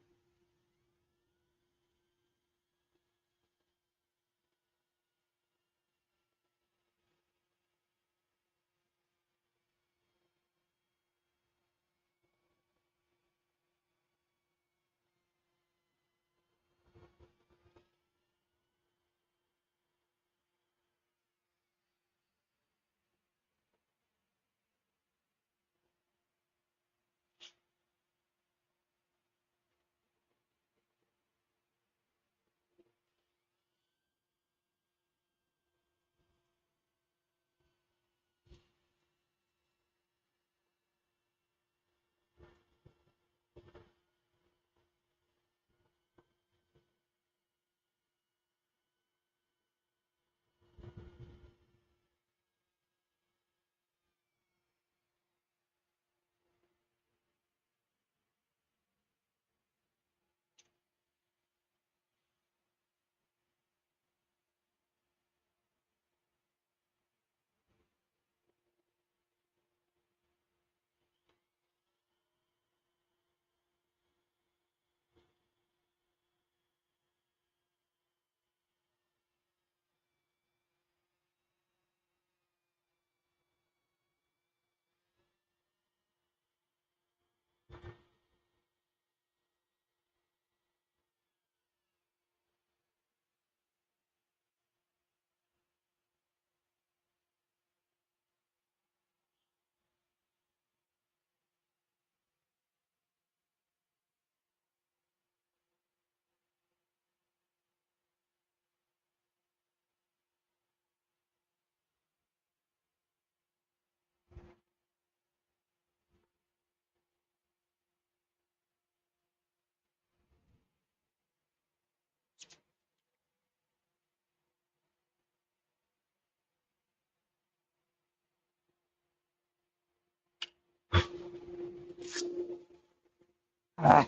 Ah.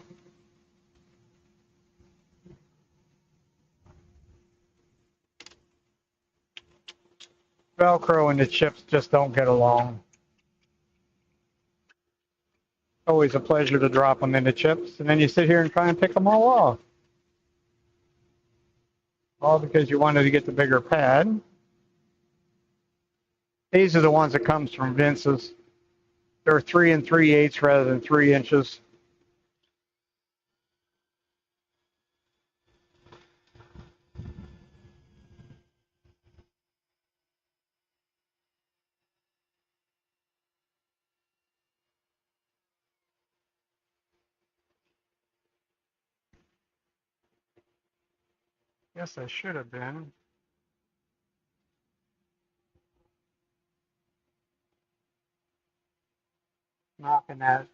Velcro and the chips just don't get along. Always a pleasure to drop them into chips, and then you sit here and try and pick them all off. All because you wanted to get the bigger pad. These are the ones that comes from Vince's. They're 3 3/8 rather than 3 inches. Guess I should have been knocking that,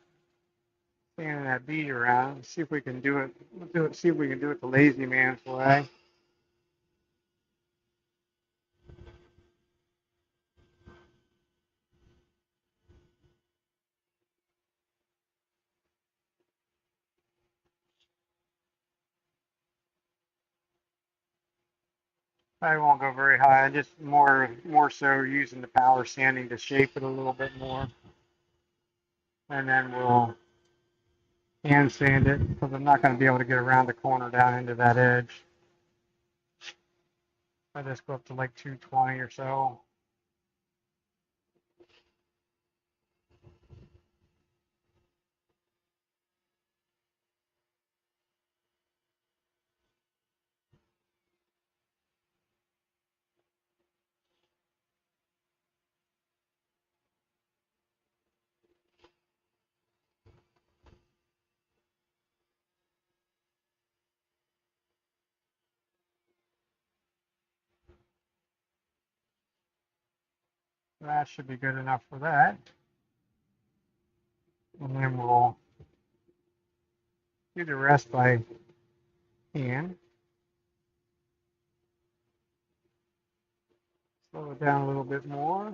standing that bead around. See if we can do it. See if we can do it the lazy man's way. I won't go very high. I just more so using the power sanding to shape it a little bit more, and then we'll hand sand it because I'm not going to be able to get around the corner down into that edge. I just go up to like 220 or so. That should be good enough for that. And then we'll do the rest by hand. Slow it down a little bit more.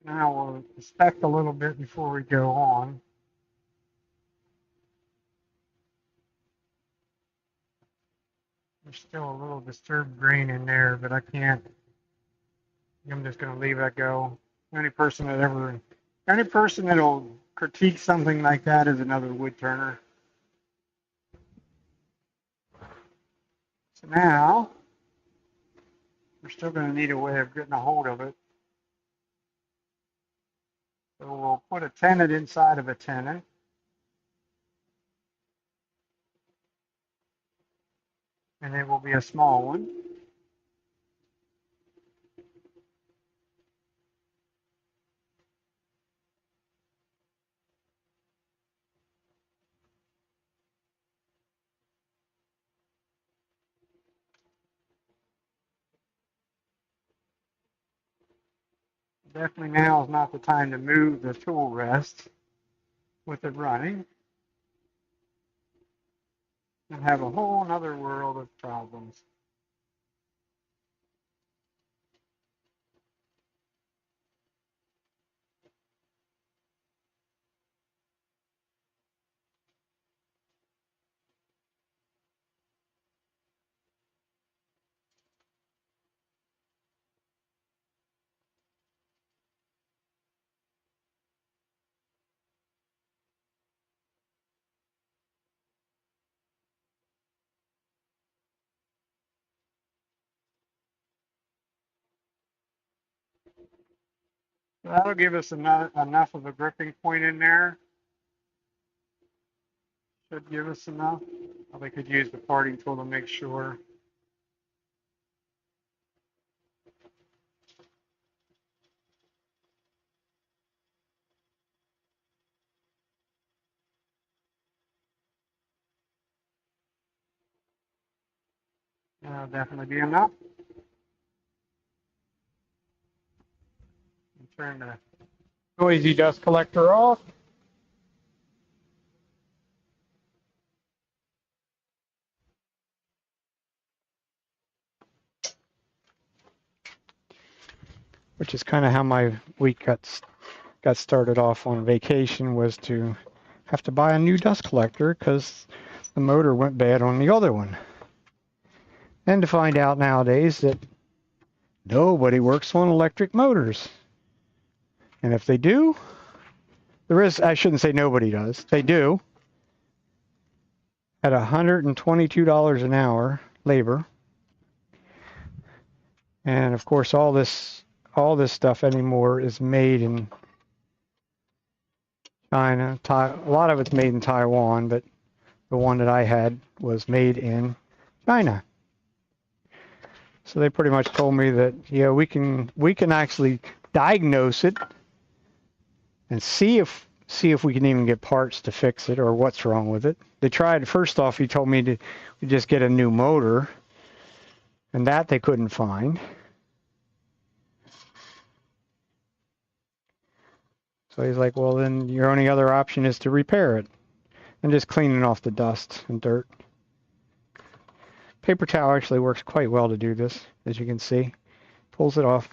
Now we'll inspect a little bit before we go on. There's still a little disturbed grain in there, but I can't. I'm just going to leave that go. Any person that'll critique something like that is another wood turner. So now we're still going to need a way of getting a hold of it. So we'll put a tenon inside of a tenon. And it will be a small one. Definitely now is not the time to move the tool rest. with it running and have a whole another world of problems. That'll give us enough of a gripping point in there. Should give us enough. Probably could use the parting tool to make sure. That'll definitely be enough. Turn the noisy dust collector off. Which is kind of how my week got started off on vacation, was to have to buy a new dust collector because the motor went bad on the other one. And to find out nowadays that nobody works on electric motors. And if they do, I shouldn't say nobody does, they do, at $122 an hour labor. And of course all this stuff anymore is made in China. A lot of it's made in Taiwan, but the one that I had was made in China. So they pretty much told me that, yeah, we can actually diagnose it and see if we can even get parts to fix it or what's wrong with it. They tried, first off, he told me to just get a new motor, and that they couldn't find. So he's like, well, then your only other option is to repair it and just cleaning off the dust and dirt. Paper towel actually works quite well to do this, as you can see. Pulls it off.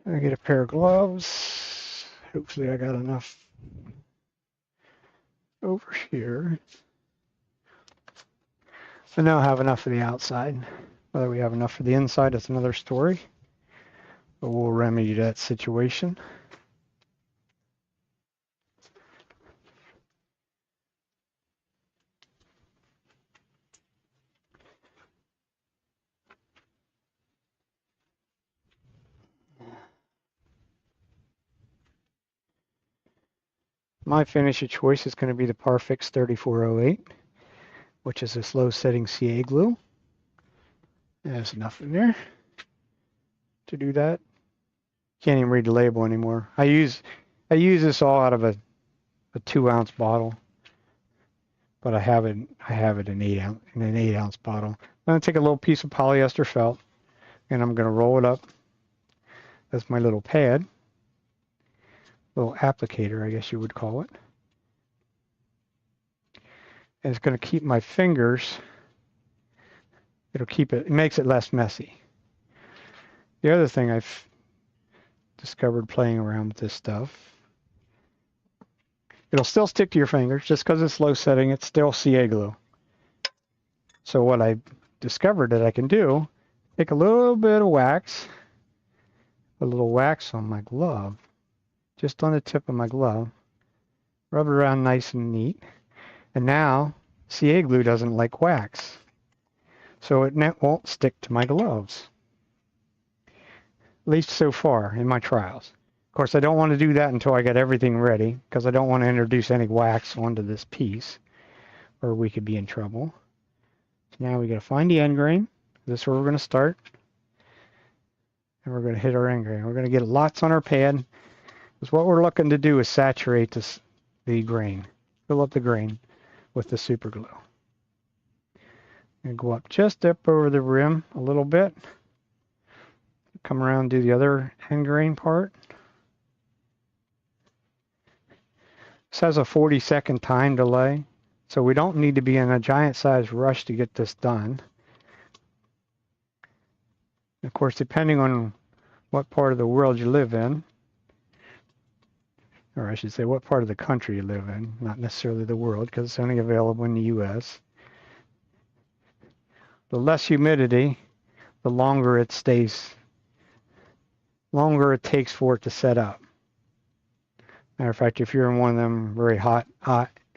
I get a pair of gloves. Hopefully I got enough over here. I now have enough for the outside. Whether we have enough for the inside is another story, but we'll remedy that situation. My finish of choice is going to be the Parfix 3408, which is a slow setting CA glue. There's enough in there to do that. Can't even read the label anymore. I use this all out of a 2-ounce bottle, but I have it in an 8-ounce bottle. I'm going to take a little piece of polyester felt, and I'm going to roll it up. That's my little pad. Little applicator, I guess you would call it. And it's going to keep my fingers, it makes it less messy. The other thing I've discovered playing around with this stuff, it'll still stick to your fingers. Just because it's low setting, it's still CA glue. So what I discovered that I can do, take a little bit of wax, a little wax on my glove, just on the tip of my glove, rub it around nice and neat, and now CA glue doesn't like wax, so it won't stick to my gloves, at least so far in my trials. Of course, I don't want to do that until I get everything ready, because I don't want to introduce any wax onto this piece, or we could be in trouble. So now we got to find the end grain. This is where we're going to start. and we're going to hit our end grain. We're going to get lots on our pad, because what we're looking to do is saturate the grain, fill up the grain with the super glue. And go up just up over the rim a little bit. Come around and do the other end grain part. This has a 40-second time delay, so we don't need to be in a giant-sized rush to get this done. Of course, depending on what part of the world you live in, or I should say what part of the country you live in, not necessarily the world, because it's only available in the US. The less humidity, the longer it takes for it to set up. Matter of fact, if you're in one of them very hot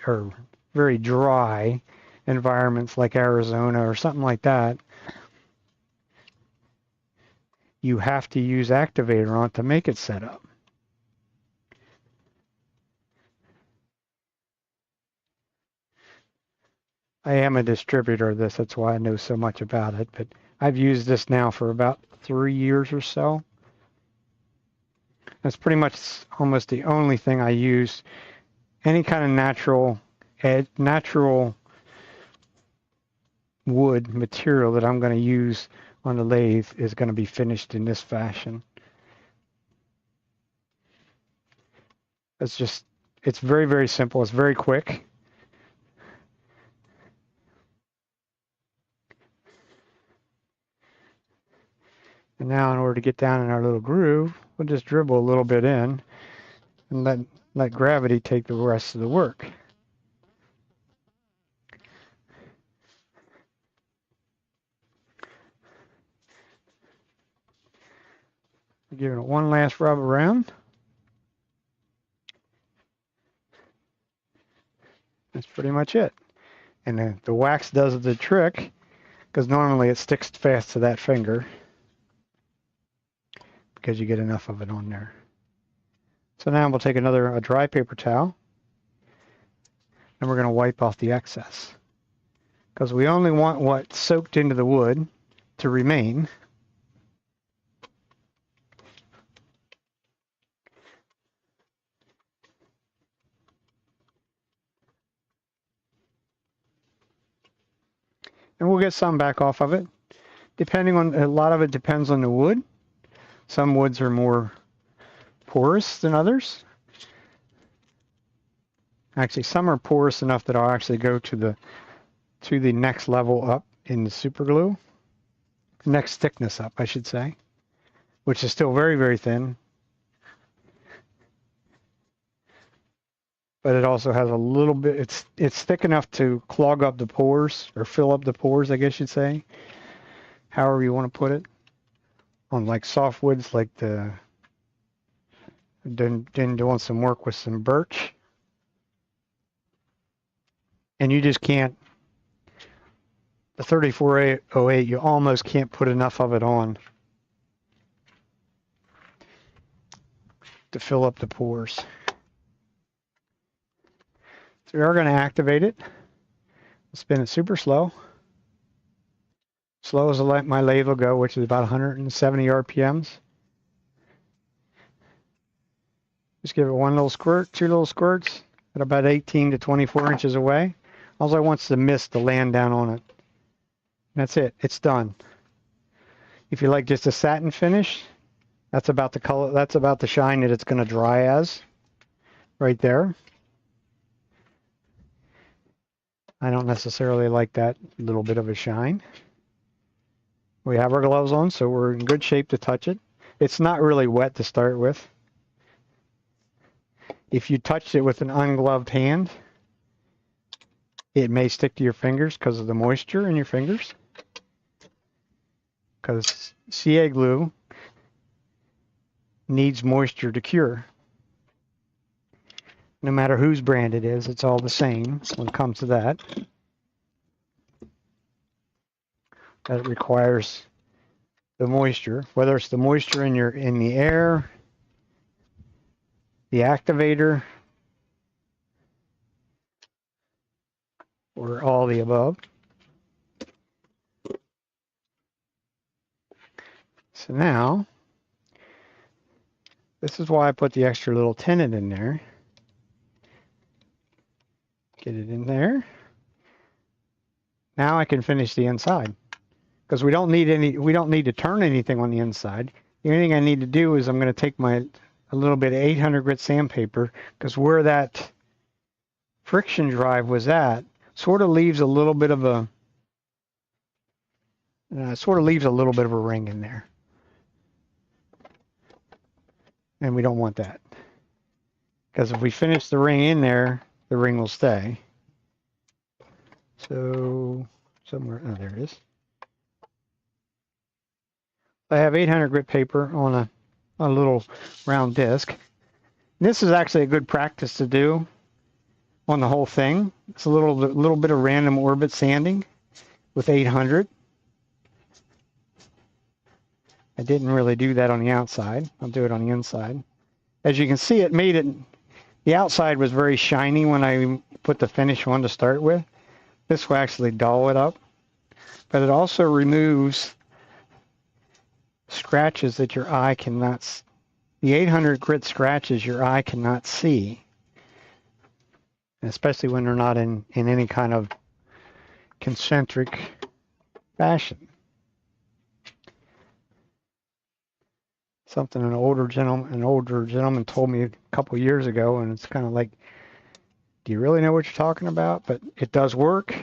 or very dry environments like Arizona or something like that, you have to use activator on it to make it set up. I am a distributor of this, that's why I know so much about it, but I've used this now for about 3 years or so. That's pretty much almost the only thing I use. Any kind of natural wood material that I'm going to use on the lathe is going to be finished in this fashion. It's very, very simple. It's very quick. And now in order to get down in our little groove, we'll just dribble a little bit in and let gravity take the rest of the work. Giving it one last rub around. That's pretty much it. And the wax does the trick, because normally it sticks fast to that finger because you get enough of it on there. So now we'll take a dry paper towel, and we're going to wipe off the excess, because we only want what's soaked into the wood to remain. And we'll get some back off of it. A lot of it depends on the wood. Some woods are more porous than others. Actually, some are porous enough that I'll actually go to the next level up in the super glue. Next thickness up, I should say, which is still very, very thin. But it also has a little bit, it's thick enough to clog up the pores, or fill up the pores, I guess you'd say. However you want to put it. On like soft woods, like then doing some work with some birch. And you just can't, the 3408, you almost can't put enough of it on to fill up the pores. So we are going to activate it. Spin it super slow. Slow as my lathe will go, which is about 170 RPMs. Just give it one little squirt, two little squirts at about 18 to 24 inches away. All I want is the mist to land down on it. That's it. It's done. If you like just a satin finish, that's about the color. That's about the shine that it's going to dry as. Right there. I don't necessarily like that little bit of a shine. We have our gloves on, so we're in good shape to touch it. It's not really wet to start with. If you touched it with an ungloved hand, it may stick to your fingers because of the moisture in your fingers. Because CA glue needs moisture to cure. No matter whose brand it is, it's all the same when it comes to that. That requires the moisture, whether it's the moisture in the air, the activator, or all the above. So now This is why I put the extra little tenon in there. Get it in there. Now I can finish the inside, because we don't need to turn anything on the inside. The only thing I need to do is I'm going to take a little bit of 800 grit sandpaper, because where that friction drive was at sort of leaves a little bit of a ring in there, and we don't want that, because if we finish the ring in there, the ring will stay. So somewhere, oh, there it is. I have 800 grit paper on a little round disc. This is actually a good practice to do on the whole thing. It's a little bit of random orbit sanding with 800. I didn't really do that on the outside. I'll do it on the inside. As you can see, the outside was very shiny when I put the finish on to start with. This will actually dull it up, but it also removes scratches that your eye cannot see. The 800 grit scratches your eye cannot see, especially when they're not in any kind of concentric fashion. Something an older gentleman told me a couple years ago, and it's kind of like, do you really know what you're talking about? But it does work.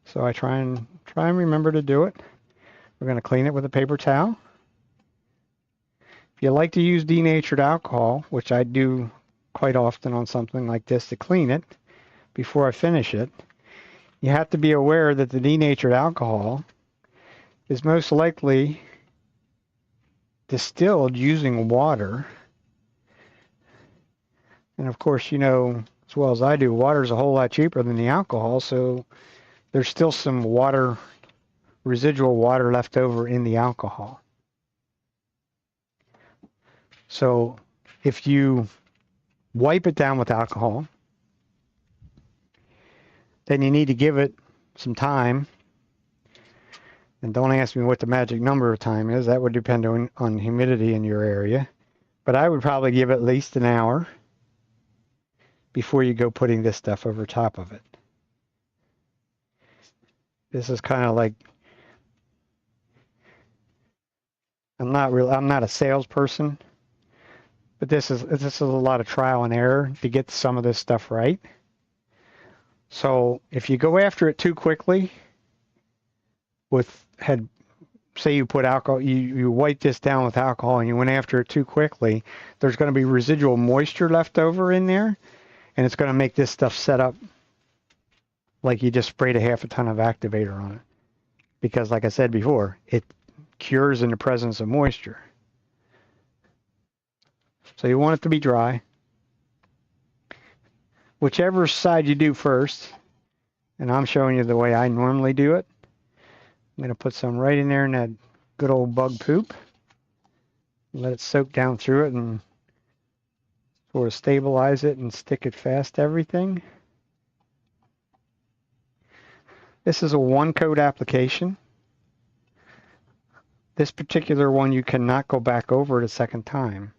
So I try and remember to do it. We're going to clean it with a paper towel. If you like to use denatured alcohol, which I do quite often on something like this to clean it before I finish it, you have to be aware that the denatured alcohol is most likely distilled using water. And of course, you know as well as I do, water is a whole lot cheaper than the alcohol, so there's still some residual water left over in the alcohol. So if you wipe it down with alcohol, then you need to give it some time. And don't ask me what the magic number of time is. That would depend on humidity in your area. But I would probably give it at least an hour before you go putting this stuff over top of it. This is kind of like, I'm not a salesperson, but this is a lot of trial and error to get some of this stuff right. So if you go after it too quickly, say you put alcohol, you wipe this down with alcohol and you went after it too quickly, there's going to be residual moisture left over in there, and it's going to make this stuff set up like you just sprayed a half a ton of activator on it. Because like I said before, it cures in the presence of moisture. So you want it to be dry. Whichever side you do first, and I'm showing you the way I normally do it. I'm going to put some right in there in that good old bug poop. Let it soak down through it and sort of stabilize it and stick it fast to everything. This is a one-coat application. This particular one you cannot go back over it a second time.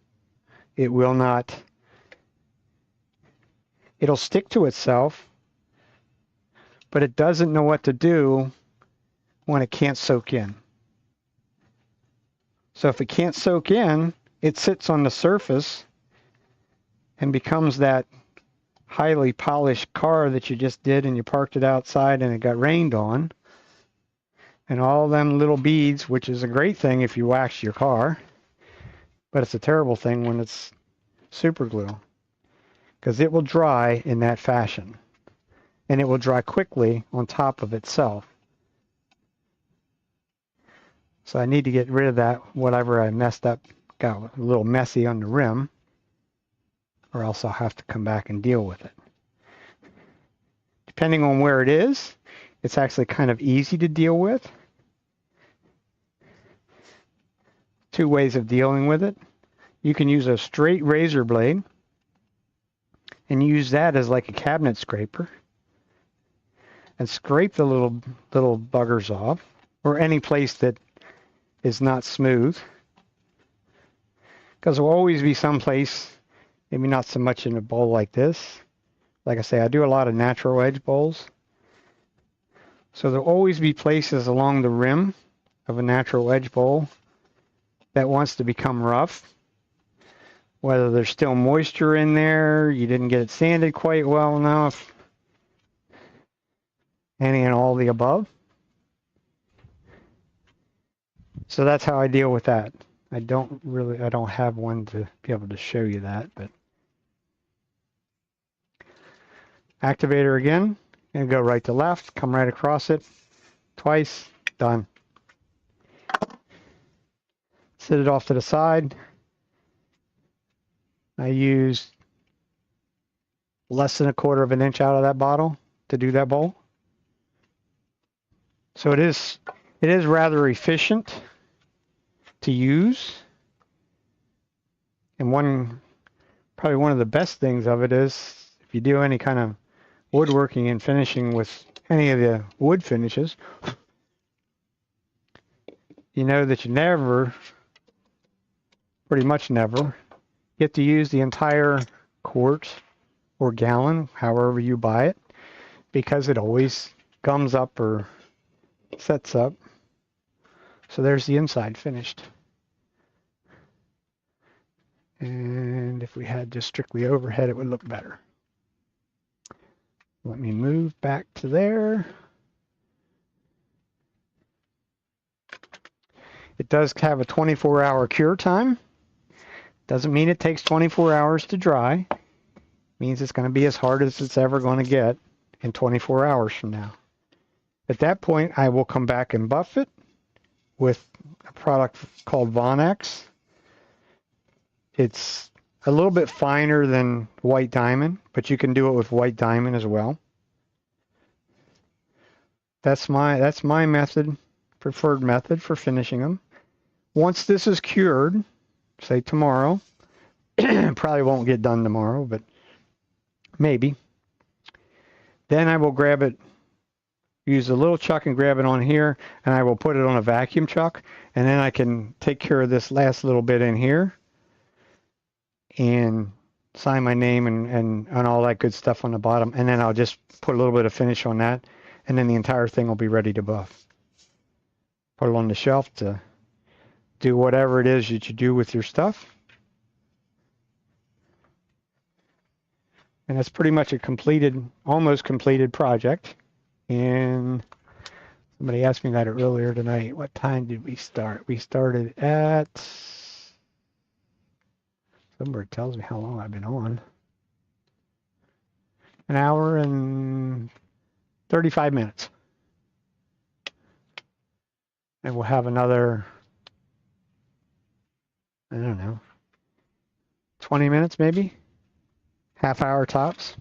It will not. It'll stick to itself, but it doesn't know what to do when it can't soak in. So if it can't soak in, it sits on the surface and becomes that highly polished car that you just did and you parked it outside and it got rained on. And all them little beads, which is a great thing if you wax your car, but it's a terrible thing when it's super glue, because it will dry in that fashion. And it will dry quickly on top of itself. So I need to get rid of that, whatever I messed up, got a little messy on the rim, or else I'll have to come back and deal with it. Depending on where it is, it's actually kind of easy to deal with. Two ways of dealing with it. You can use a straight razor blade and use that as like a cabinet scraper and scrape the little buggers off, or any place that is not smooth. because there will always be some place, maybe not so much in a bowl like this. Like I say, I do a lot of natural edge bowls. So there'll always be places along the rim of a natural edge bowl that wants to become rough. Whether there's still moisture in there, you didn't get it sanded quite well enough, any and all the above. So that's how I deal with that. I don't have one to be able to show you that, but activator again, and go right to left, come right across it, twice, done. Set it off to the side. I used less than 1/4 of an inch out of that bottle to do that bowl. So it is rather efficient to use. And probably one of the best things of it is if you do any kind of woodworking and finishing with any of the wood finishes, you know that you never, pretty much never, get to use the entire quart or gallon, however you buy it, because it always gums up or sets up. So there's the inside finished. And if we had just strictly overhead, it would look better. Let me move back to there. It does have a 24-hour cure time. Doesn't mean it takes 24 hours to dry. It means it's going to be as hard as it's ever going to get in 24 hours from now. At that point, I will come back and buff it with a product called Vonex. It's a little bit finer than white diamond, but you can do it with white diamond as well. That's my method, preferred method for finishing them. Once this is cured, say tomorrow, probably won't get done tomorrow, but maybe. Then I will grab it, use a little chuck and grab it on here, and I will put it on a vacuum chuck, and then I can take care of this last little bit in here and sign my name and all that good stuff on the bottom, and then I'll just put a little bit of finish on that, and then the entire thing will be ready to buff. Put it on the shelf to do whatever it is that you do with your stuff. And that's pretty much a completed, almost completed project. And somebody asked me that earlier tonight. What time did we start? We started at, somebody tells me how long I've been on. An hour and 35 minutes. And we'll have another, I don't know, 20 minutes maybe? Half hour tops.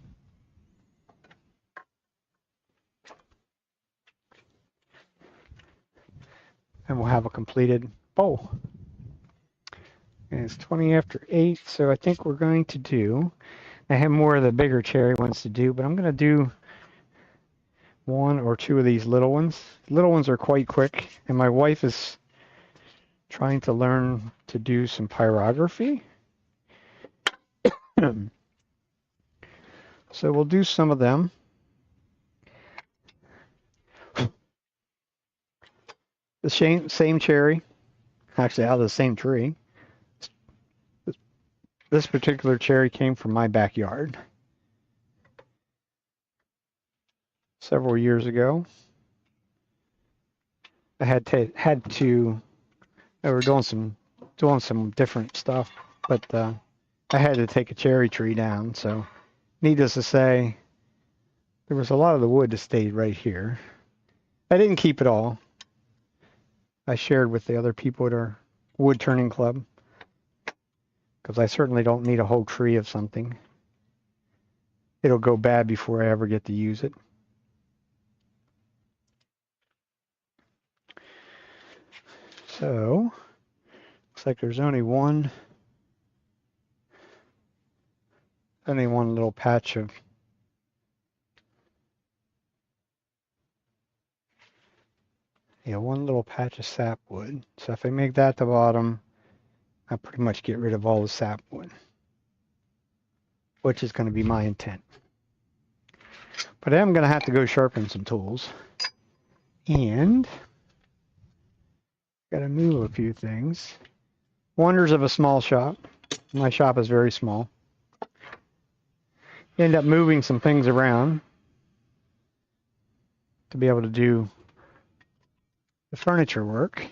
And we'll have a completed bowl. And it's 20 after 8, so I think we're going to do, I have more of the bigger cherry ones to do, but I'm going to do 1 or 2 of these little ones. Little ones are quite quick, and my wife is trying to learn to do some pyrography. So we'll do some of them. The same cherry, actually out of the same tree. This particular cherry came from my backyard several years ago. I had to we were doing some different stuff, but I had to take a cherry tree down, so needless to say, there was a lot of the wood that stayed right here. I didn't keep it all. I shared with the other people at our wood turning club, because I certainly don't need a whole tree of something. It'll go bad before I ever get to use it. So, looks like there's only one little patch of one little patch of sapwood. So if I make that the bottom, I'll pretty much get rid of all the sapwood, which is going to be my intent. But I am going to have to go sharpen some tools. And got to move a few things. Wonders of a small shop. My shop is very small. End up moving some things around to be able to do the furniture work.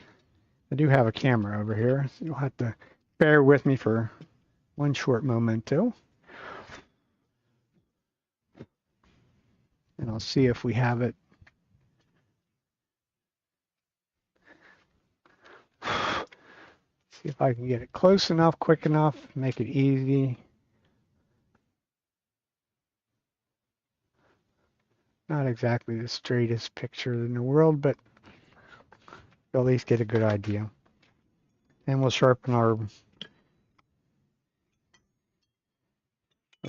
I do have a camera over here, so you'll have to bear with me for one short momento. And I'll see if we have it. See if I can get it close enough, quick enough, make it easy. Not exactly the straightest picture in the world, but you'll at least get a good idea. And we'll sharpen our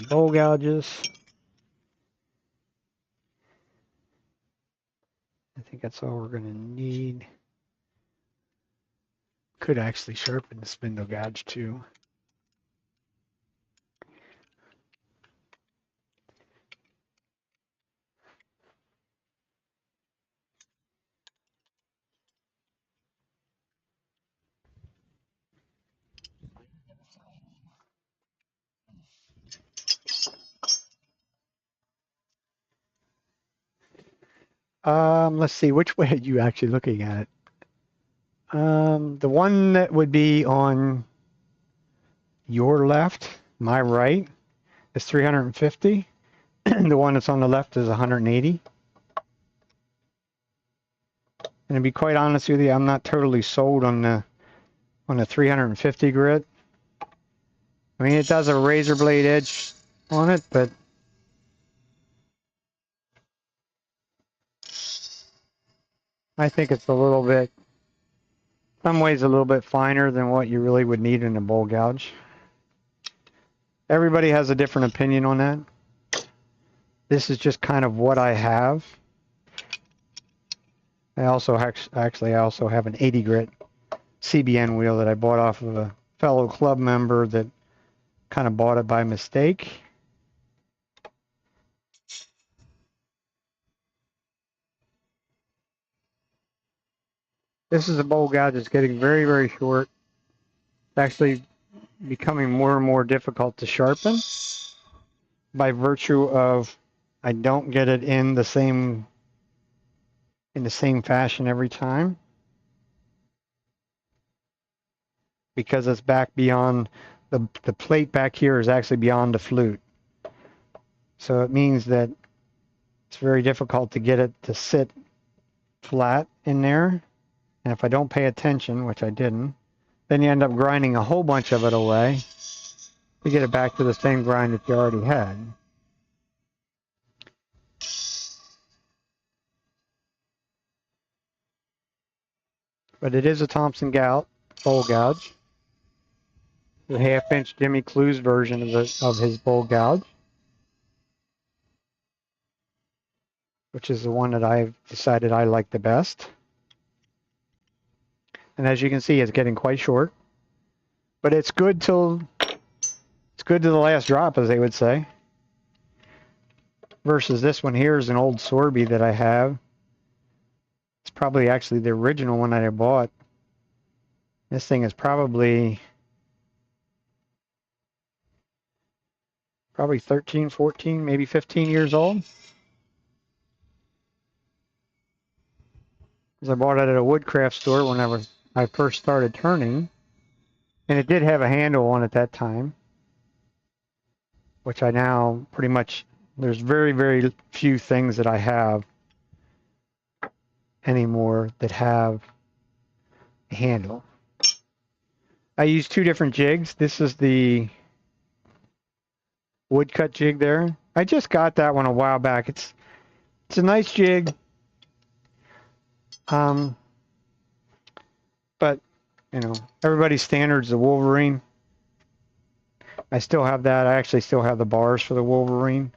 bowl gouges. I think that's all we're going to need. Could actually sharpen the spindle gouge too. Let's see, which way are you actually looking at it? The one that would be on your left, my right, is 350. The one that's on the left is 180. And to be quite honest with you, I'm not totally sold on the 350 grit. I mean, it does a razor blade edge on it, but I think it's a little bit, some ways a little bit finer than what you really would need in a bowl gouge. Everybody has a different opinion on that. This is just kind of what I have. I also actually I also have an 80 grit CBN wheel that I bought off of a fellow club member that kind of bought it by mistake. This is a bowl gouge that's getting very, very short. It's actually becoming more and more difficult to sharpen by virtue of I don't get it in the same fashion every time, because it's back beyond the plate back here is actually beyond the flute. So it means that it's very difficult to get it to sit flat in there. And if I don't pay attention, which I didn't, then you end up grinding a whole bunch of it away to get it back to the same grind that you already had. But it is a Thompson bowl gouge. The 1/2 inch Jimmy Clues version of his bowl gouge, which is the one that I've decided I like the best. And as you can see, it's getting quite short, but it's good to the last drop, as they would say. Versus this one here is an old Sorby that I have. It's probably actually the original one that I bought. This thing is probably 13, 14, maybe 15 years old. Because I bought it at a woodcraft store whenever I first started turning. And it did have a handle on it at that time, which I now pretty much, there's very, very few things that I have anymore that have a handle. I use 2 different jigs. This is the woodcut jig there. I just got that one a while back. It's a nice jig. But you know, everybody's standard's the Wolverine. I still have that. I actually still have the bars for the Wolverine.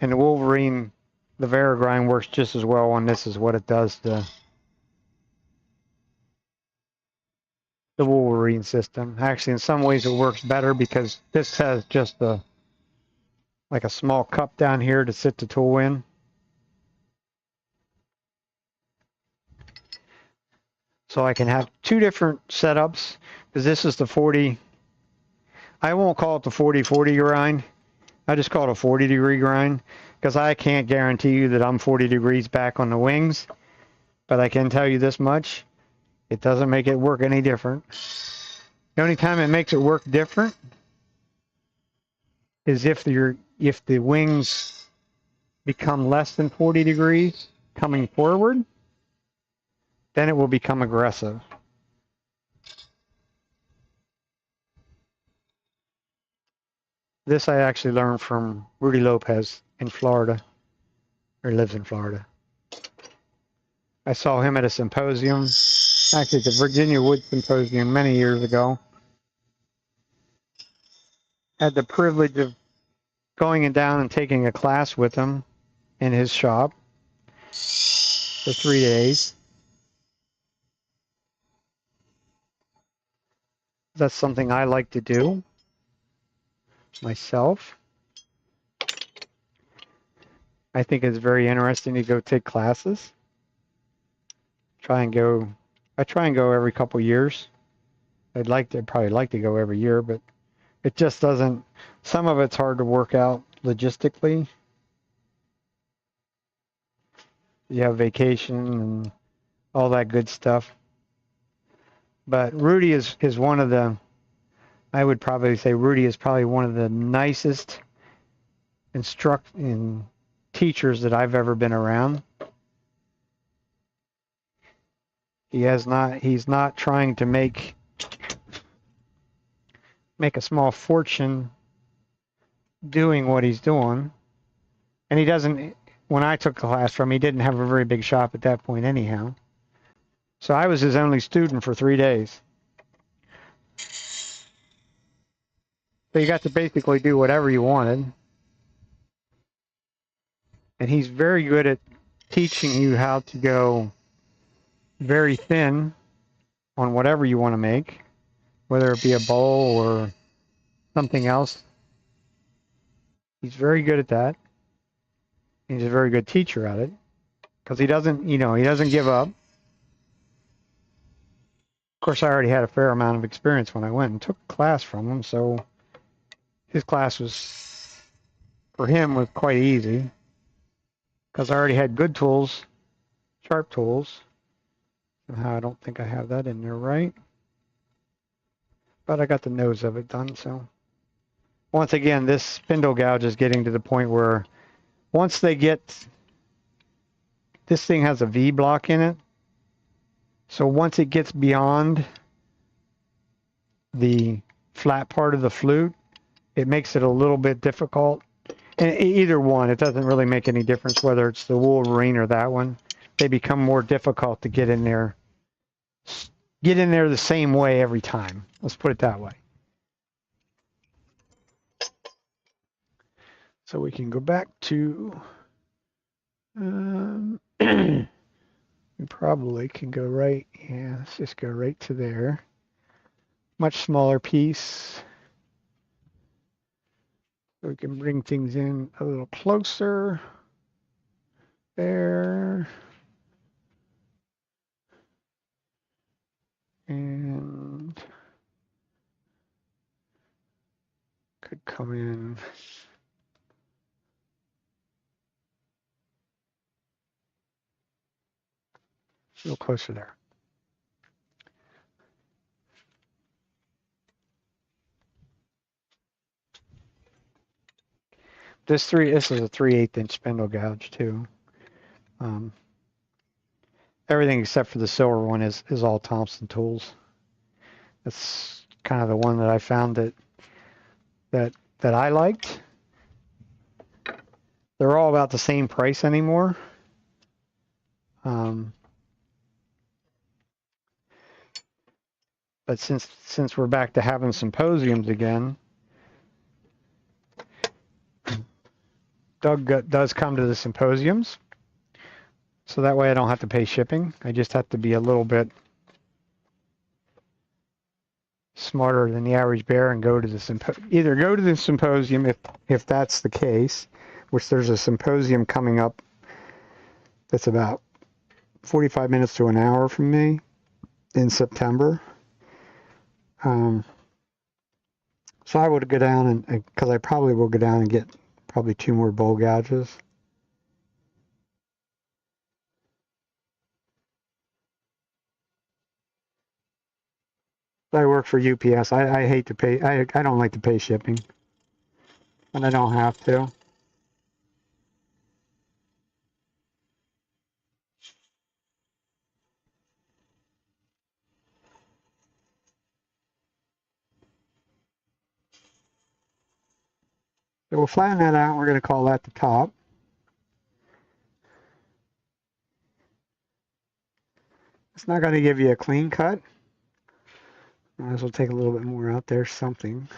And the Wolverine, the Varigrind works just as well on this as what it does the Wolverine system. Actually, in some ways it works better because this has just like a small cup down here to sit the tool in. So I can have two different setups, because this is the 40. I won't call it the 40-40 grind. I just call it a 40-degree grind, because I can't guarantee you that I'm 40 degrees back on the wings. But I can tell you this much. It doesn't make it work any different. The only time it makes it work different is if the wings become less than 40 degrees coming forward, then it will become aggressive. This I actually learned from Rudy Lopez in Florida, or lives in Florida. I saw him at a symposium, actually the Virginia Wood Symposium many years ago. Had the privilege of going down and taking a class with him in his shop for 3 days. That's something I like to do myself. I think it's very interesting to go take classes. I try and go every couple years. I'd probably like to go every year, but it just doesn't, some of it's hard to work out logistically. You have vacation and all that good stuff. But Rudy is one of the, I would probably say Rudy is probably one of the nicest teachers that I've ever been around. He's not trying to make a small fortune doing what he's doing. And he doesn't, when I took the class from him, he didn't have a very big shop at that point anyhow. So I was his only student for 3 days. So you got to basically do whatever you wanted. And he's very good at teaching you how to go very thin on whatever you want to make, whether it be a bowl or something else. He's very good at that. He's a very good teacher at it, because he doesn't give up. Of course, I already had a fair amount of experience when I went and took a class from him, so his class was quite easy, because I already had good tools, sharp tools. Somehow I don't think I have that in there right, but I got the nose of it done. So once again, this spindle gouge is getting to the point where once they get, this thing has a V block in it, so once it gets beyond the flat part of the flute, it makes it a little bit difficult. And either one, it doesn't really make any difference whether it's the Wolverine or that one. They become more difficult to get in there the same way every time. Let's put it that way. So we can go back to, we probably can go right, yeah, let's just go right to there. Much smaller piece. So we can bring things in a little closer. There. And could come in. A little closer there. This is a 3/8 inch spindle gouge too. Everything except for the silver one is all Thompson tools. That's kind of the one that I found that I liked. They're all about the same price anymore. But since we're back to having symposiums again, Doug does come to the symposiums, so that way I don't have to pay shipping. I just have to be a little bit smarter than the average bear and go to the either go to the symposium if that's the case, which there's a symposium coming up that's about 45 minutes to an hour from me in September. So I would go down and, because I probably will go down and get probably 2 more bowl gouges. I work for UPS. I hate to pay, I don't like to pay shipping. And I don't have to. So we'll flatten that out. We're going to call that the top. It's not going to give you a clean cut. Might as well take a little bit more out there, something.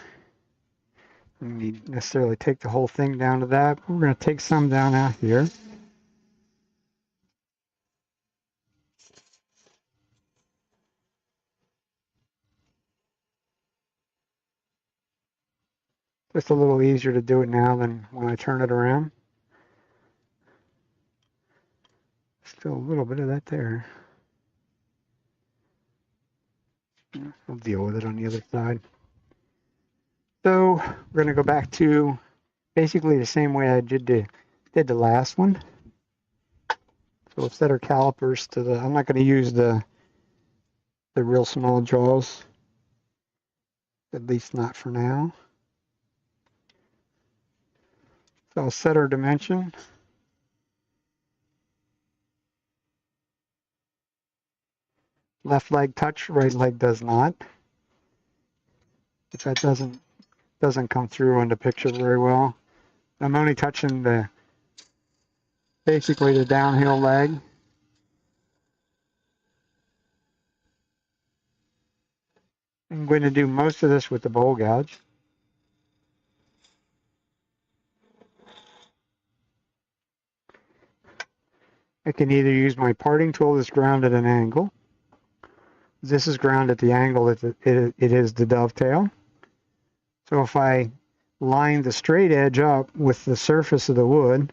You don't need necessarily take the whole thing down to that. We're going to take some down out here. Just a little easier to do it now than when I turn it around. Still a little bit of that there. I'll deal with it on the other side. So we're going to go back to basically the same way I did the last one. So we'll set our calipers to the, I'm not going to use the real small jaws, at least not for now. So I'll set our dimension. Left leg touch, right leg does not. If that doesn't come through on the picture very well. I'm only touching basically the downhill leg. I'm going to do most of this with the bowl gouge. I can either use my parting tool that's ground at an angle. This is ground at the angle that it is the dovetail. So if I line the straight edge up with the surface of the wood,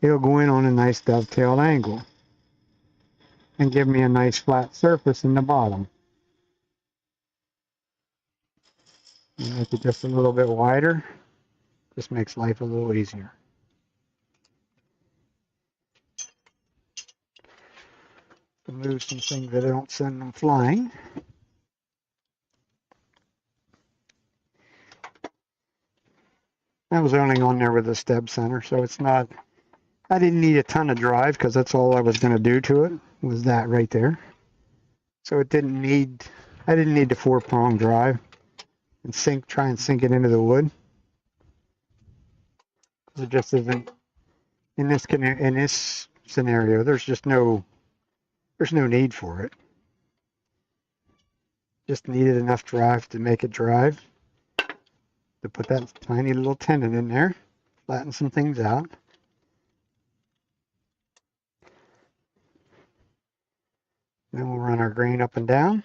it'll go in on a nice dovetailed angle and give me a nice flat surface in the bottom. Make it just a little bit wider. Just makes life a little easier. Remove some things that I don't send them flying. That was only on there with the step center, so it's not, I didn't need a ton of drive because that's all I was going to do to it, was that right there. So it didn't need, I didn't need the 4-prong drive and try and sink it into the wood. It just isn't, in this scenario, there's no need for it. Just needed enough drive to make it drive, to put that tiny little tendon in there, flatten some things out. Then we'll run our grain up and down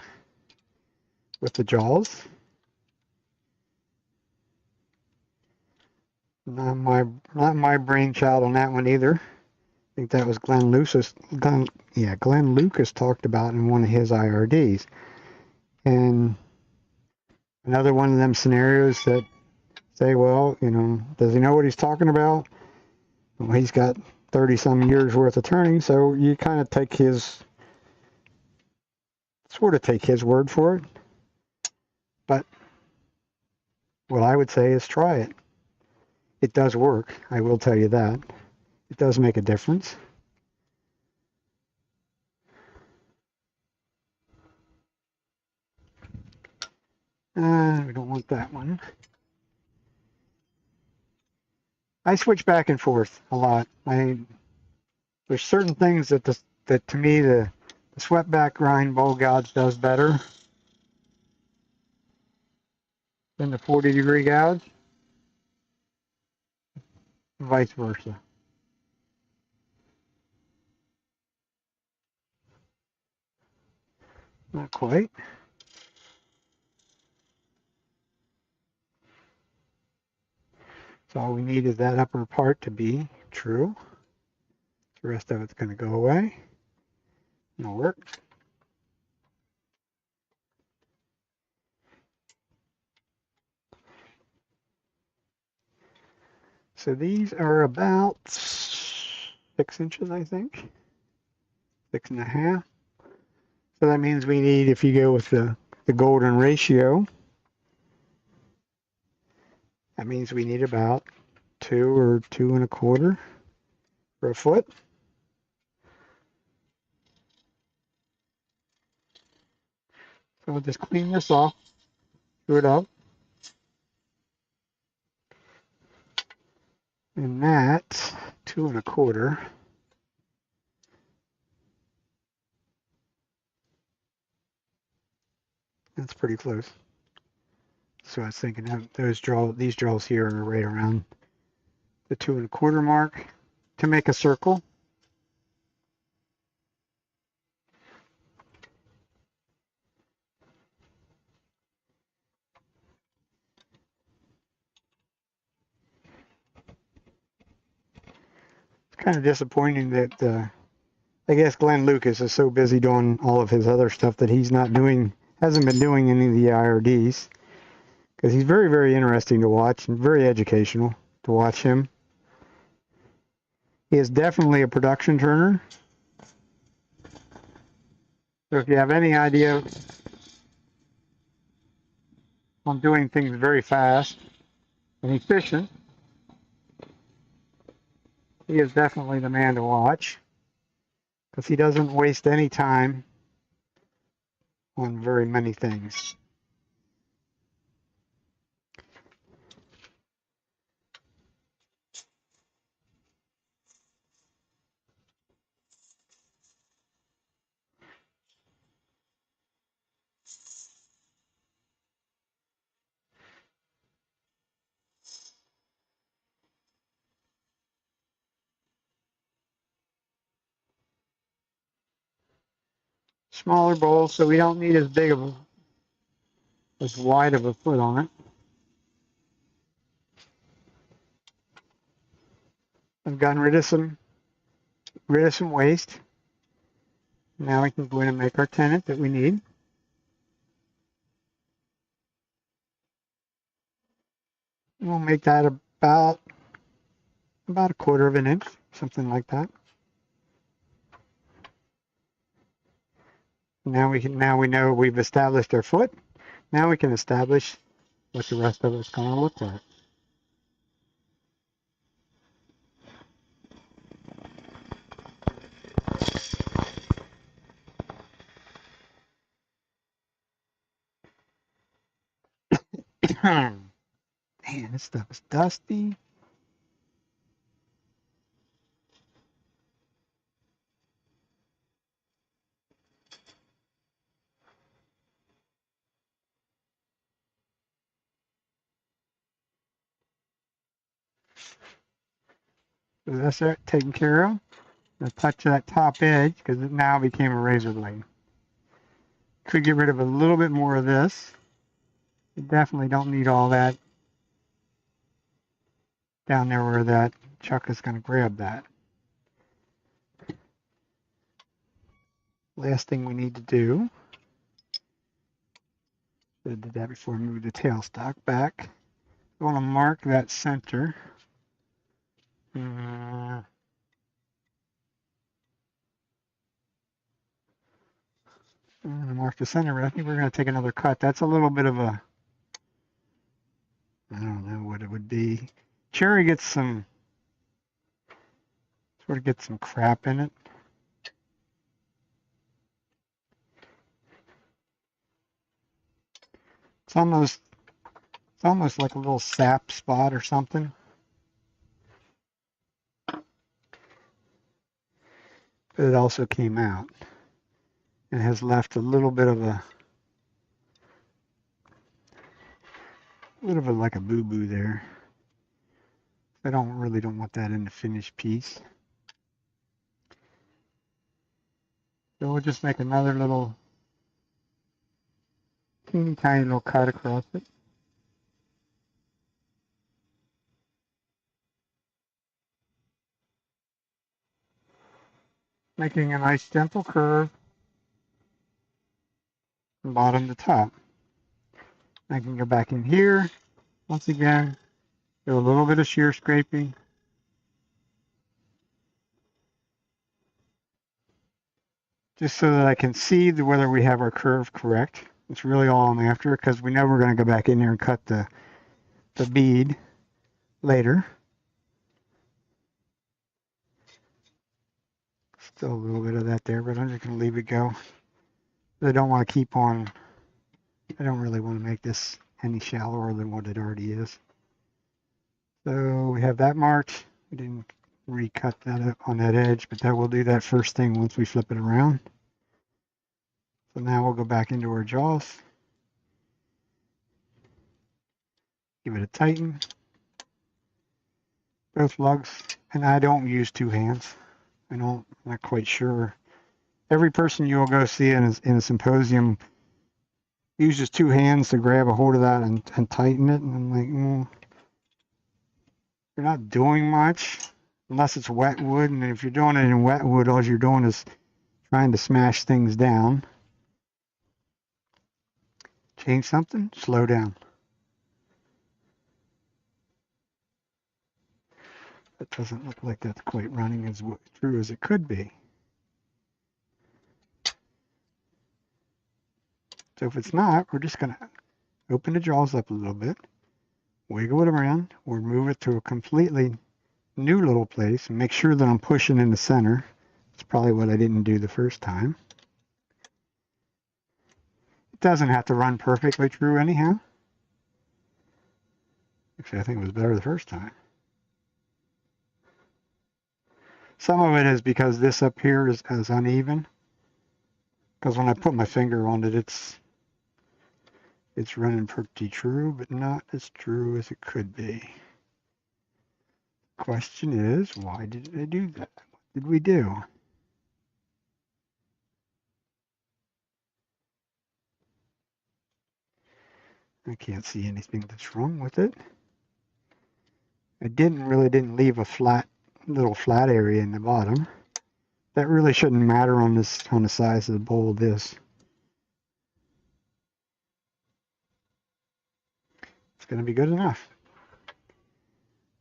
with the jaws. Not my brainchild on that one either. I think that was Glenn Lucas talked about in one of his IRDs. And another one of them scenarios that say, well, does he know what he's talking about? Well, he's got 30-some years worth of turning, so you kind of take his word for it. But what I would say is try it. It does work, I will tell you that. It does make a difference. We don't want that one. I switch back and forth a lot. There's certain things that to me the swept back grind bowl gouge does better than the 40-degree gouge, vice versa. Not quite. So all we need is that upper part to be true. The rest of it's going to go away. It'll work. So these are about 6 inches, I think. 6.5. So that means we need, if you go with the golden ratio, that means we need about 2 or 2.25 for a foot. So we'll just clean this off, screw it up. And that's 2.25. That's pretty close. So I was thinking of these draws here are right around the 2.25 mark to make a circle. It's kind of disappointing that I guess Glenn Lucas is so busy doing all of his other stuff that he's not doing, hasn't been doing any of the IRDs, because he's very, very interesting to watch and very educational to watch him. He is definitely a production turner. So if you have any idea on doing things very fast and efficient, he is definitely the man to watch, because he doesn't waste any time on very many things. Smaller bowls, so we don't need as big of as wide of a foot on it. I've gotten rid of some waste. Now we can go in and make our tenon that we need. We'll make that about 1/4 of an inch, something like that. Now we know we've established our foot. Now we can establish what the rest of it's going to look like. Man, this stuff is dusty. So that's it, taken care of. I'll touch that top edge because it now became a razor blade. Could get rid of a little bit more of this. You definitely don't need all that down there where that chuck is going to grab that. Last thing we need to do, I did that before I moved the tailstock back. I want to mark that center. I'm going to mark the center, but I think we're going to take another cut. That's a little bit of a, I don't know what it would be. Cherry gets some, sort of gets some crap in it. It's almost like a little sap spot or something. But it also came out and has left a little bit of like a boo-boo there. I really don't want that in the finished piece. So we'll just make another little teeny tiny little cut across it. making a nice gentle curve from bottom to top. I can go back in here once again, do a little bit of shear scraping. Just so that I can see whether we have our curve correct. It's really all I'm after, because we know we're going to go back in there and cut the bead later. Still a little bit of that there, but I'm just going to leave it go. I don't want to keep on, I don't really want to make this any shallower than what it already is. So we have that marked. We didn't recut that up on that edge, but that will do that first thing once we flip it around. So now we'll go back into our jaws. Give it a tighten. Both lugs, and I don't use two hands. I'm not quite sure. Every person you'll go see in a symposium uses two hands to grab a hold of that and tighten it. And I'm like, you're not doing much unless it's wet wood. And if you're doing it in wet wood, all you're doing is trying to smash things down. Change something, slow down. That doesn't look like that's quite running as true as it could be. So if it's not, we're just going to open the jaws up a little bit, wiggle it around, or move it to a completely new little place, and make sure that I'm pushing in the center. That's probably what I didn't do the first time. It doesn't have to run perfectly true anyhow. Actually, I think it was better the first time. Some of it is because this up here is uneven. Because when I put my finger on it, it's running pretty true, but not as true as it could be. Question is, why did I do that? What did we do? I can't see anything that's wrong with it. I really didn't leave a little flat area in the bottom. That really shouldn't matter on the size of the bowl of this. It's going to be good enough.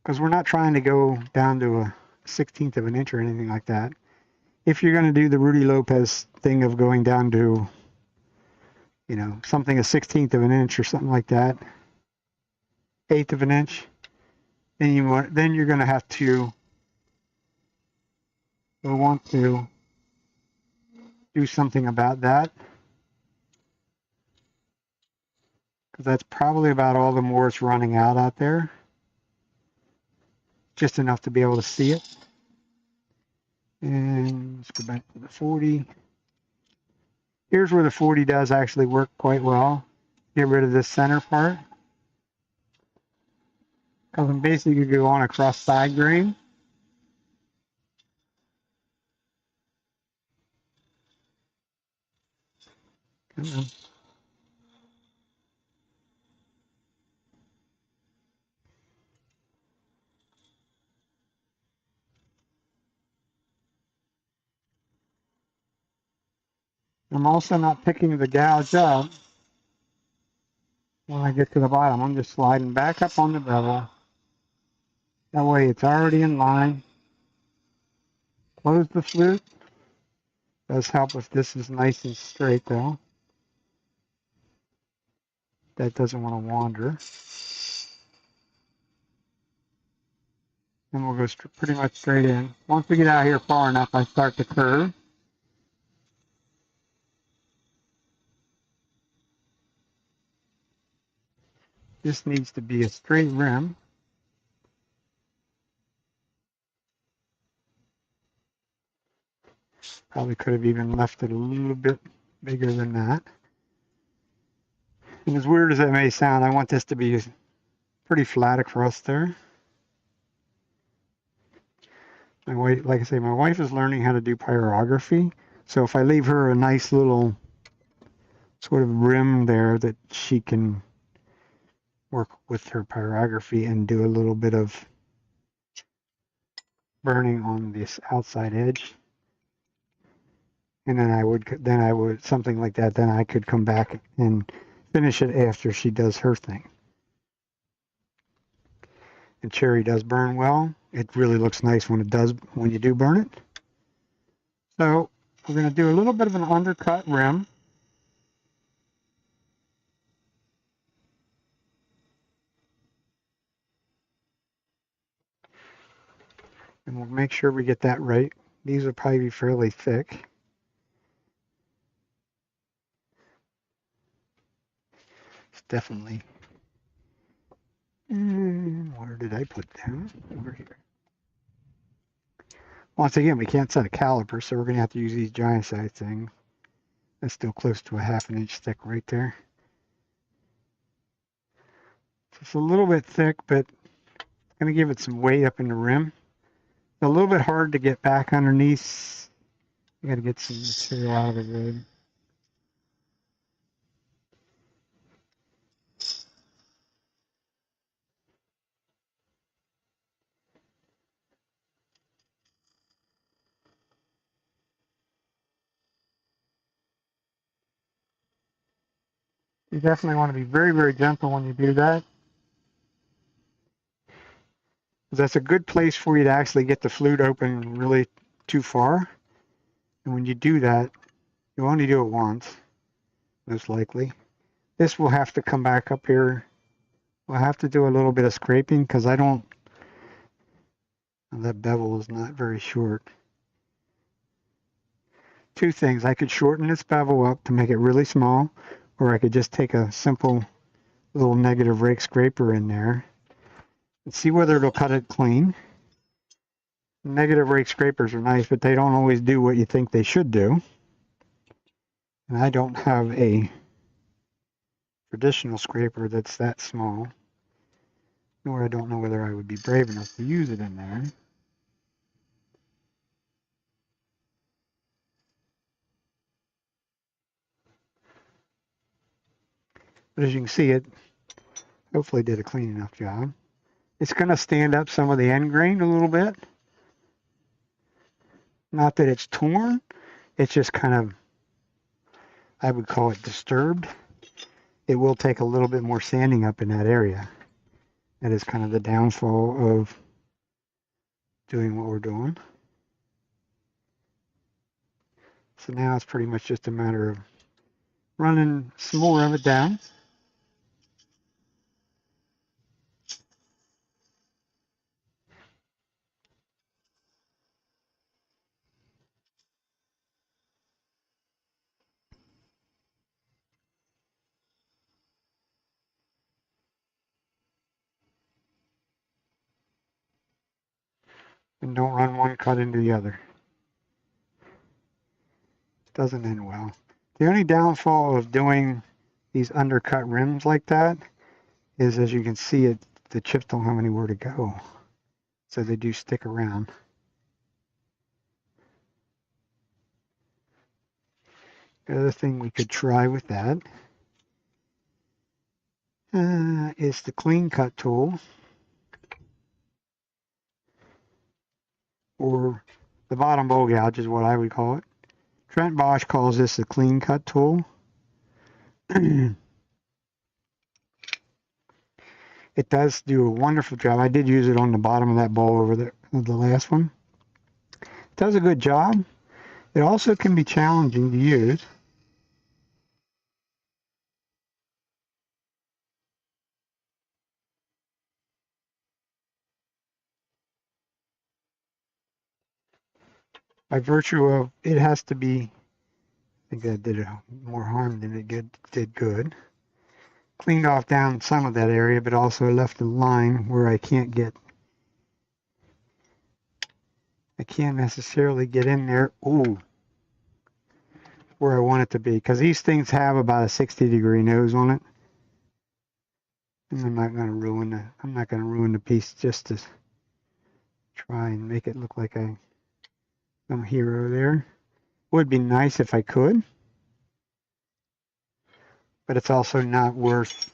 Because we're not trying to go down to a 1/16 of an inch or anything like that. If you're going to do the Rudy Lopez thing of going down to, something a 1/16 of an inch or something like that, 1/8 of an inch, then you're going to have to want to do something about that, because that's probably about all the more it's running out there, just enough to be able to see it. And let's go back to the 40. Here's where the 40 does actually work quite well. Get rid of this center part, because I'm basically going across side grain. Come on. I'm also not picking the gouge up when I get to the bottom. I'm just sliding back up on the bevel. That way it's already in line. Close the flute. Does help if this is nice and straight though. That doesn't want to wander. And we'll go pretty much straight in. Once we get out here far enough, I start to curve. This needs to be a straight rim. Probably could have even left it a little bit bigger than that. And as weird as that may sound, I want this to be pretty flat across there. My wife, like I say, my wife is learning how to do pyrography. So if I leave her a nice little sort of rim there that she can work with her pyrography and do a little bit of burning on this outside edge, and then I would something like that. Then I could come back and finish it after she does her thing. And cherry does burn well. It really looks nice when you do burn it. So we're going to do a little bit of an undercut rim. And we'll make sure we get that right. These will probably be fairly thick. It's definitely. Where did I put them? Over here. Once again, we can't set a caliper, so we're going to have to use these giant size things. That's still close to a 1/2 inch thick right there. So it's a little bit thick, but it's going to give it some weight up in the rim. It's a little bit hard to get back underneath. You got to get some material out of the wood. You definitely want to be very, very gentle when you do that. That's a good place for you to actually get the flute open really too far. And when you do that, you only do it once, most likely. This will have to come back up here. We'll have to do a little bit of scraping because that bevel is not very short. Two things. I could shorten this bevel up to make it really small, or I could just take a simple little negative rake scraper in there and see whether it'll cut it clean. Negative rake scrapers are nice, but they don't always do what you think they should do. And I don't have a traditional scraper that's that small, nor I don't know whether I would be brave enough to use it in there. But as you can see, it hopefully did a clean enough job. It's going to stand up some of the end grain a little bit. Not that it's torn, it's just kind of, I would call it disturbed. It will take a little bit more sanding up in that area. That is kind of the downfall of doing what we're doing. So now it's pretty much just a matter of running some more of it down. And don't run one cut into the other. It doesn't end well. The only downfall of doing these undercut rims like that is, as you can see, the chips don't have anywhere to go. So they do stick around. The other thing we could try with that is the clean cut tool, or the bottom bowl gouge is what I would call it. Trent Bosch calls this the clean cut tool. It does do a wonderful job. I did use it on the bottom of that bowl over the last one. It does a good job. It also can be challenging to use. By virtue of it has to be, I think that did more harm than it did good. Cleaned off down some of that area, but also left a line where I can't necessarily get in there. Ooh, where I want it to be, because these things have about a 60-degree nose on it. And I'm not going to ruin the piece just to try and make it look like I'm a hero there. Would be nice if I could, but it's also not worth.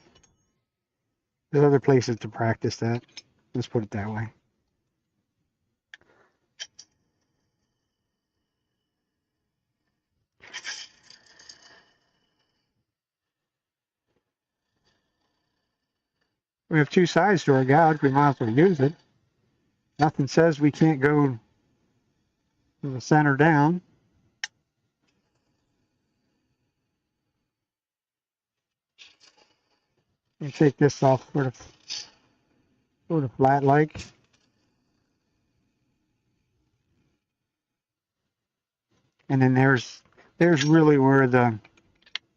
There's other places to practice that. Let's put it that way. We have two sides to our gouge. We might as well use it. Nothing says we can't go from the center down. And take this off sort of flat like. And then there's really where the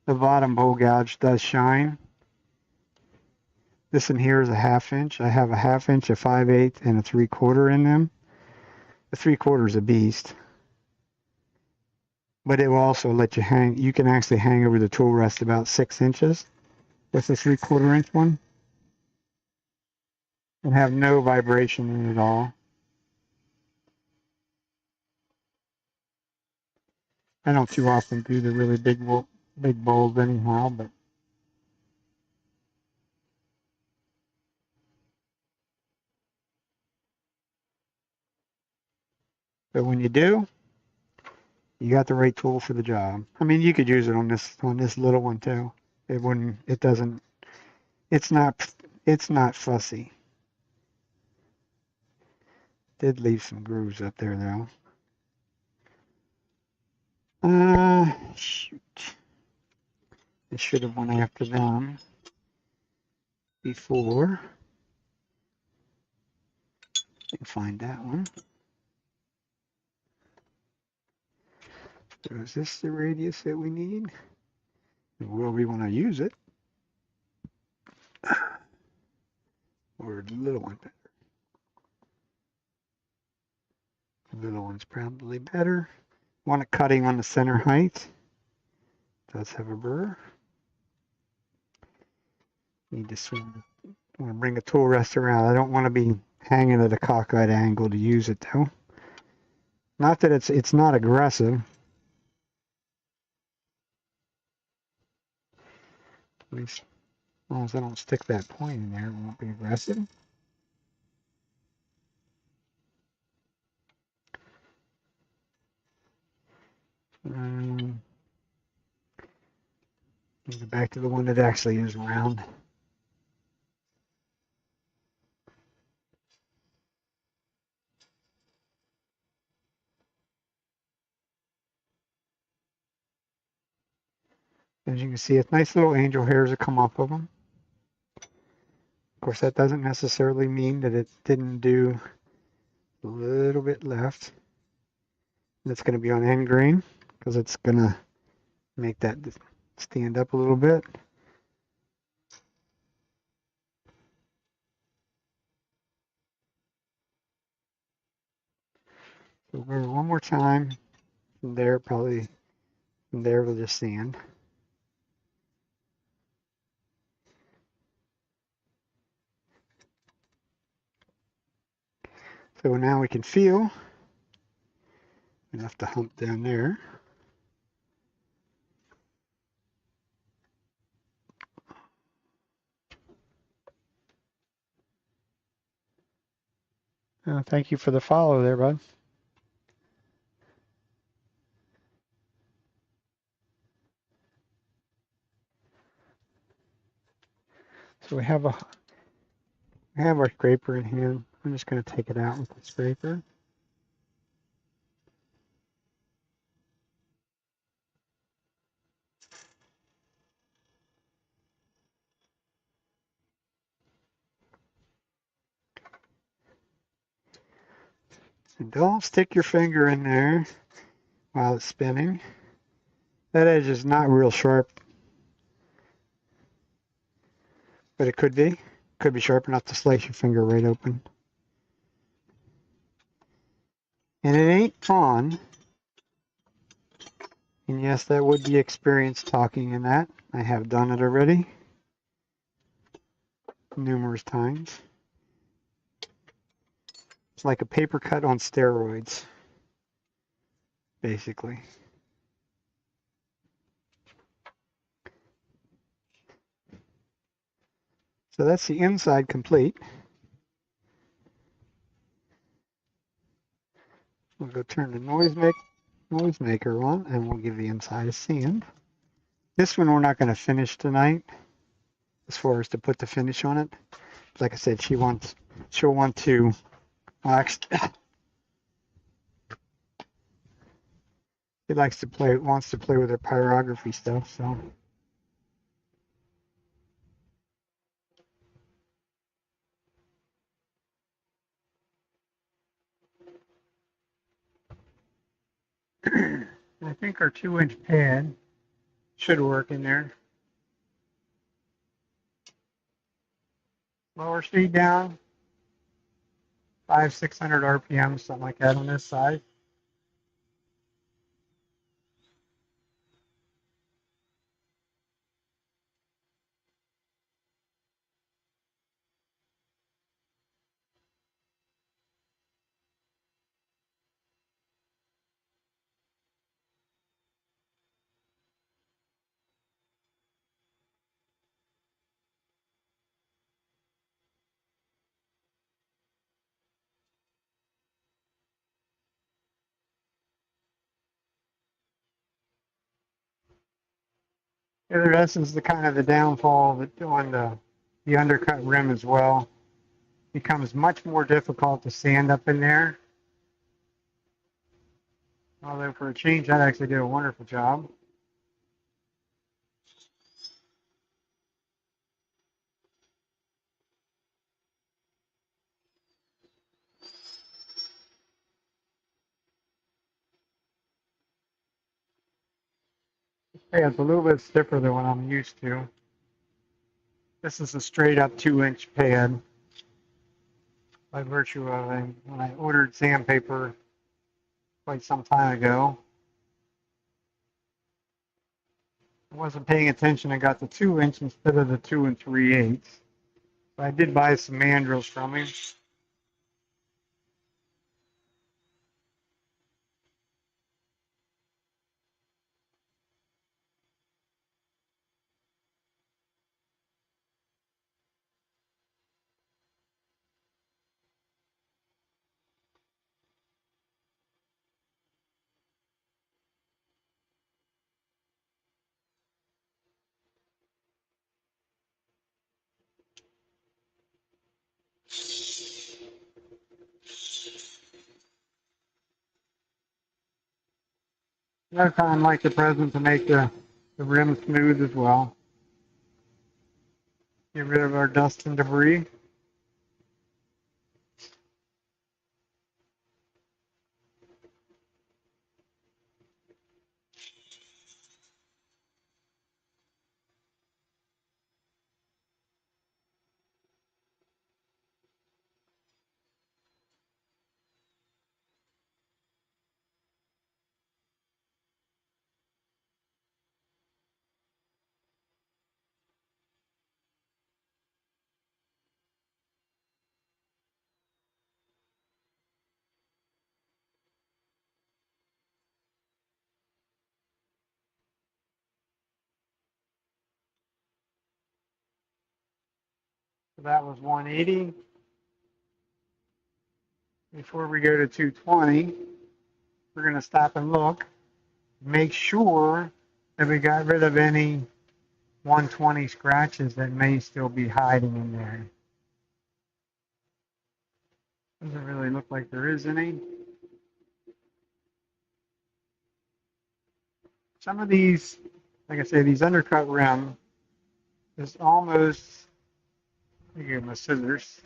bottom bowl gouge does shine. This in here is a 1/2 inch. I have a 1/2 inch, a 5/8, and a 3/4 in them. The 3/4 is a beast. But it will also let you hang. You can actually hang over the tool rest about 6 inches with the 3/4 inch one. And have no vibration in it at all. I don't too often do the really big bowls anyhow, but when you do, you got the right tool for the job. I mean, you could use it on this little one too. It wouldn't. It doesn't. It's not. It's not fussy. Did leave some grooves up there though. Shoot. I should have went after them before. I can find that one. So is this the radius that we need? Will we want to use it? Or the little one better? The little one's probably better. Want it cutting on the center height. Does have a burr. Need to sort of want to bring a tool rest around. I don't want to be hanging at a cockeyed angle to use it though. Not that it's not aggressive. At least as long as I don't stick that point in there, it won't be aggressive. Go back to the one that actually is round. As you can see, it's nice little angel hairs that come off of them. Of course, that doesn't necessarily mean that it didn't do a little bit left. That's going to be on end grain because it's going to make that stand up a little bit. So one more time. From there, probably from there we'll just sand. So now we can feel enough to hump down there. Thank you for the follow there, bud. So we have our scraper in hand. I'm just going to take it out with the scraper. And don't stick your finger in there while it's spinning. That edge is not real sharp, but it could be. Could be sharp enough to slice your finger right open. And it ain't fun. And yes, that would be experience talking in that. I have done it already. Numerous times. It's like a paper cut on steroids, basically. So that's the inside complete. We'll go turn the noisemaker on and we'll give the inside a sand. This one we're not going to finish tonight as far as to put the finish on it. like I said, she'll want to, she wants to play with her pyrography stuff, so. I think our 2-inch pad should work in there. Lower speed down, 600 RPM, something like that on this side. Yeah, this is the kind of the downfall that on the undercut rim as well. Becomes much more difficult to sand up in there. Although for a change, that actually did a wonderful job. Yeah, it's a little bit stiffer than what I'm used to. This is a straight up 2-inch pad by virtue of when I ordered sandpaper quite some time ago. I wasn't paying attention and got the 2-inch instead of the 2 3/8. But I did buy some mandrels from him. Another time, like the present, to make the rim smooth as well. Get rid of our dust and debris. So that was 180. Before we go to 220, we're going to stop and look. Make sure that we got rid of any 120 scratches that may still be hiding in there. Doesn't really look like there is any. Some of these, like I say, these undercut rim is almost, let me get my scissors.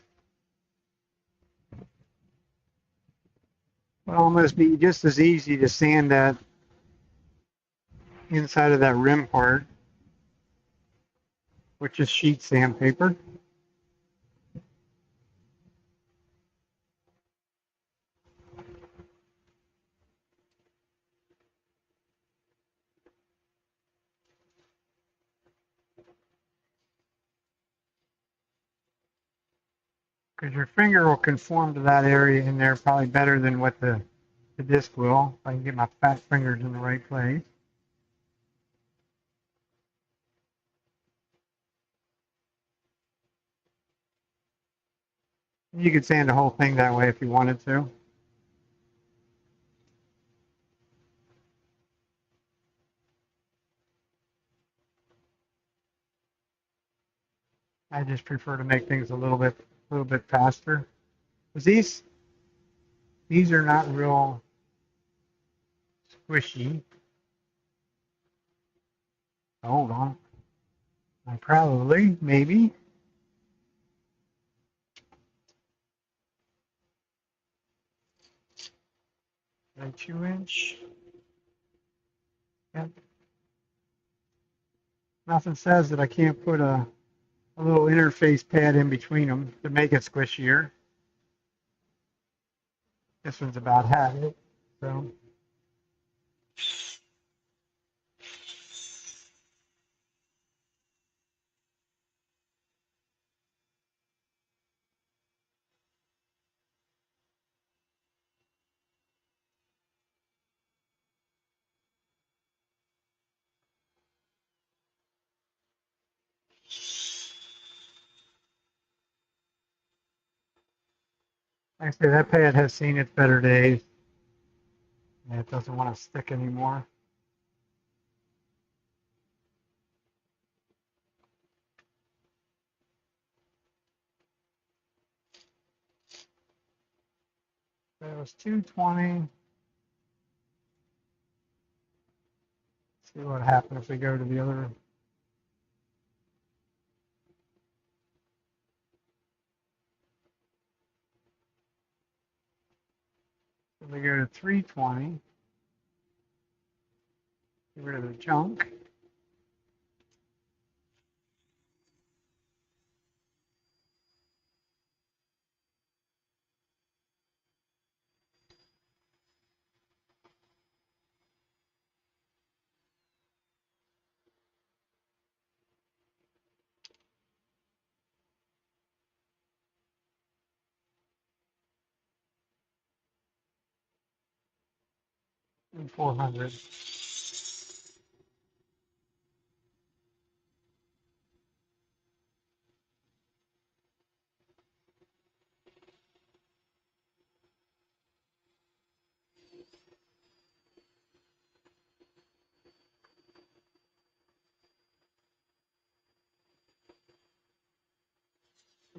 Would almost be just as easy to sand that inside of that rim part, which is sheet sandpaper. Because your finger will conform to that area in there probably better than what the disc will, if I can get my fat fingers in the right place. You could sand the whole thing that way if you wanted to. I just prefer to make things a little bit faster. 'Cause these are not real squishy. Hold on. I probably, maybe. A 2-inch. Yep. Nothing says that I can't put a little interface pad in between them to make it squishier. This one's about half it, so. Like I say, that pad has seen its better days. And it doesn't want to stick anymore. That was 220. See what happens if we go to the other. If we go to 320, get rid of the junk. And 400.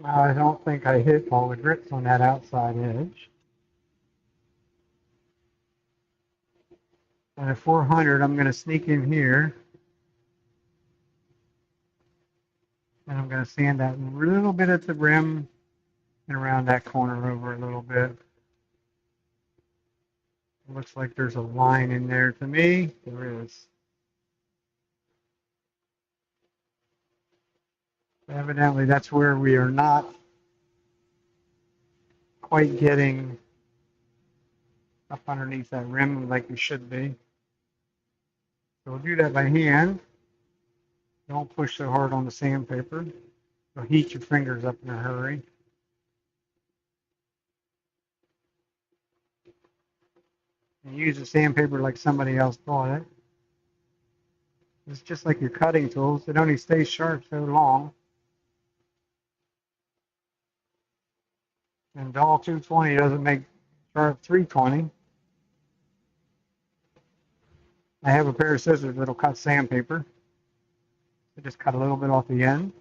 Now I don't think I hit all the grits on that outside edge. And at 400, I'm going to sneak in here. And I'm going to sand that little bit at the rim and around that corner over a little bit. It looks like there's a line in there to me. There is. Evidently, that's where we are not quite getting up underneath that rim like we should be. So we'll do that by hand. Don't push so hard on the sandpaper. You'll heat your fingers up in a hurry. And use the sandpaper like somebody else bought it. It's just like your cutting tools. It only stays sharp so long. And dull 220 doesn't make sharp 320. I have a pair of scissors that'll cut sandpaper. I just cut a little bit off the end.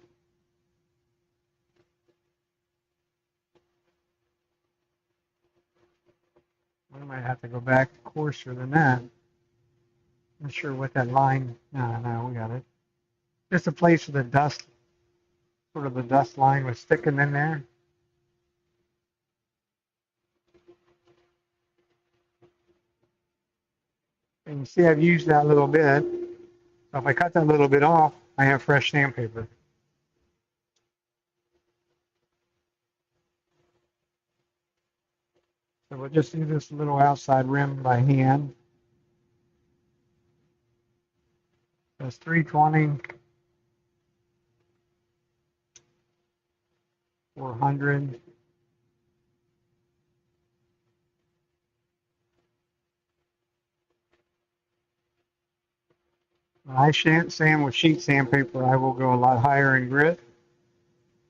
I might have to go back coarser than that. Not sure what that line. No, we got it. Just a place where the dust, sort of the dust line was sticking in there. And you see I've used that little bit. So if I cut that little bit off, I have fresh sandpaper. So we'll just do this little outside rim by hand. That's 320, 400. When I sand with sheet sandpaper, I will go a lot higher in grit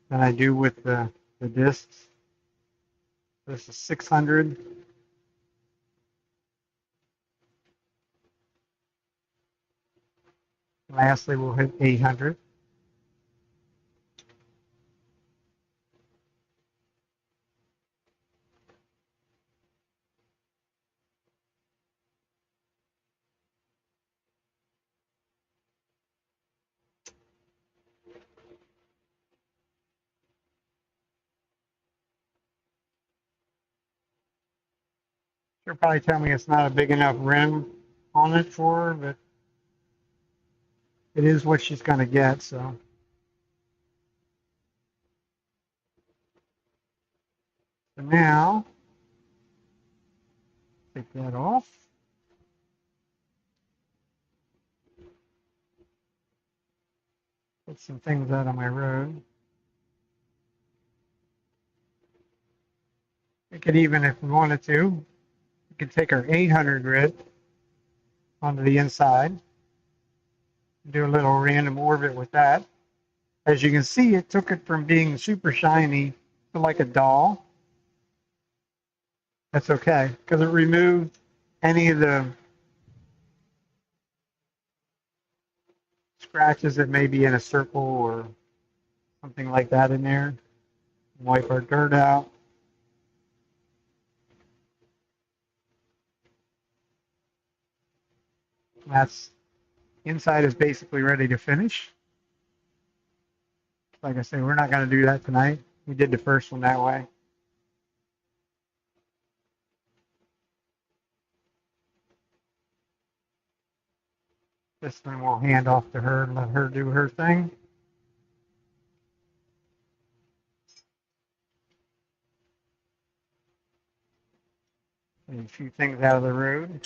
than I do with the discs. This is 600. Lastly, we'll hit 800. She'll probably tell me it's not a big enough rim on it for her, but it is what she's going to get. So now, take that off. Put some things out on my road. We could even, if we wanted to, we could take our 800 grit onto the inside. Do a little random orbit with that. As you can see, it took it from being super shiny to like a doll. That's okay, because it removed any of the scratches that may be in a circle or something like that in there. Wipe our dirt out. That's inside is basically ready to finish. Like I say, we're not going to do that tonight. We did the first one that way. This one we'll hand off to her and let her do her thing. And a few things out of the road.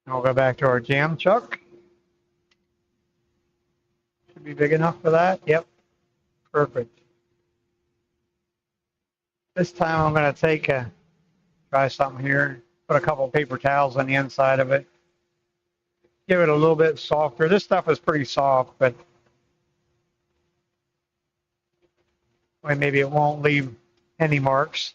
And we'll go back to our jam chuck. Should be big enough for that. Yep, perfect. This time I'm going to try something here. Put a couple of paper towels on the inside of it. Give it a little bit softer. This stuff is pretty soft, but maybe it won't leave any marks.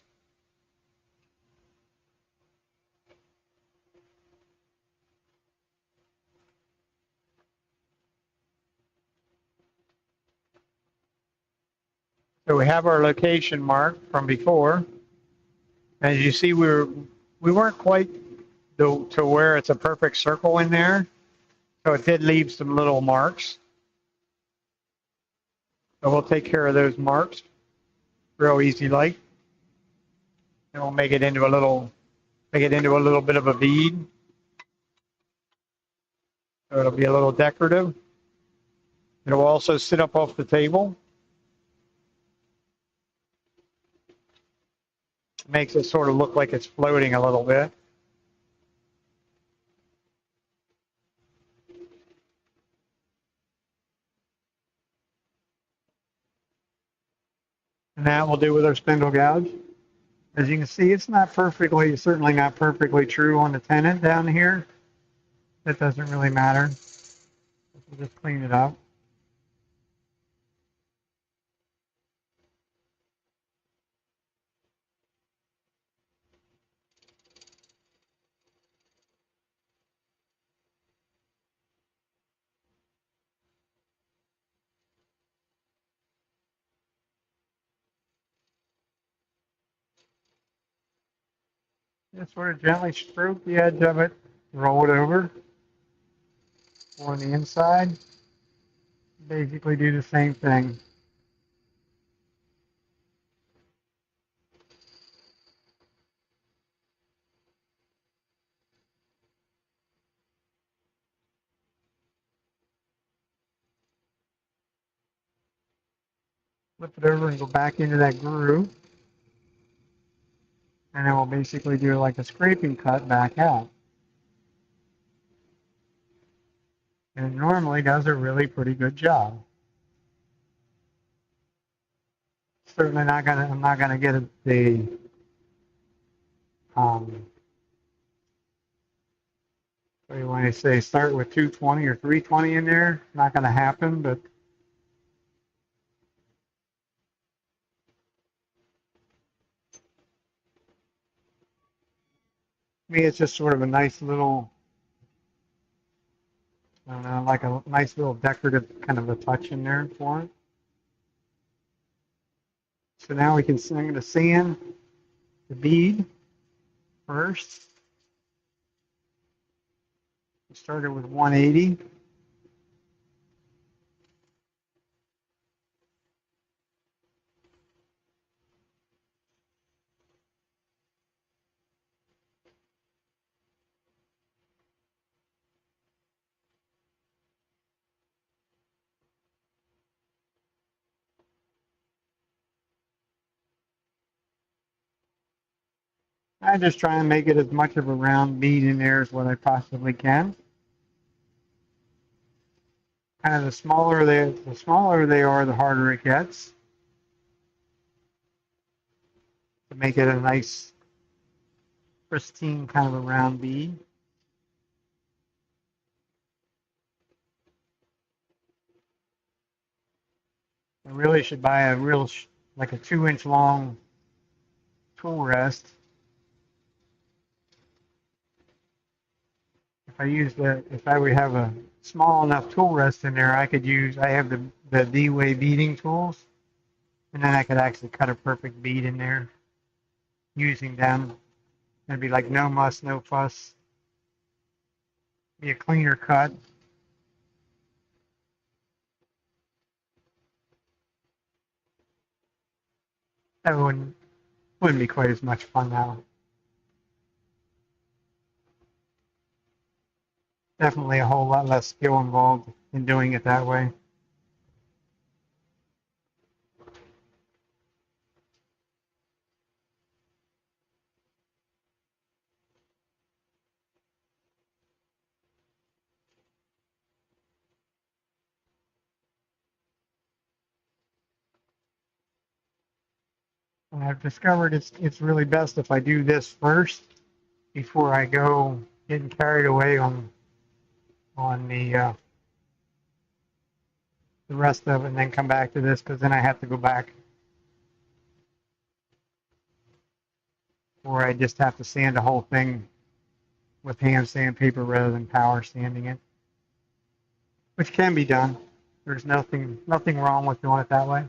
So we have our location marked from before. As you see, we weren't quite to where it's a perfect circle in there, so it did leave some little marks. So we'll take care of those marks real easy like, and we'll make it into a little bit of a bead. So it'll be a little decorative. It'll also sit up off the table. Makes it sort of look like it's floating a little bit. And that we'll do with our spindle gouge. As you can see, it's certainly not perfectly true on the tenon down here. That doesn't really matter. We'll just clean it up. Just sort of gently stroke the edge of it, roll it over on the inside. Basically do the same thing. Flip it over and go back into that groove. And then we'll basically do like a scraping cut back out. And it normally does a really pretty good job. Certainly I'm not gonna get what do you want to say, start with 220 or 320 in there? Not gonna happen, but to me it's just sort of a nice little I don't know, like a nice little decorative kind of a touch in there for it. So now we can, I'm going to sand the bead first. We started with 180. I just try and make it as much of a round bead in there as what I possibly can. Kind of the smaller they are, the harder it gets. To make it a nice, pristine kind of a round bead. I really should buy a real, like a 2-inch long tool rest. If I would have a small enough tool rest in there, I have the D-Way beading tools, and then I could actually cut a perfect bead in there using them. It'd be like no muss, no fuss. Be a cleaner cut. That wouldn't be quite as much fun now. Definitely a whole lot less skill involved in doing it that way. And I've discovered it's really best if I do this first before I go getting carried away on the rest of it, and then come back to this, because then I have to go back, or I just have to sand the whole thing with hand sandpaper rather than power sanding it, which can be done. There's nothing wrong with doing it that way.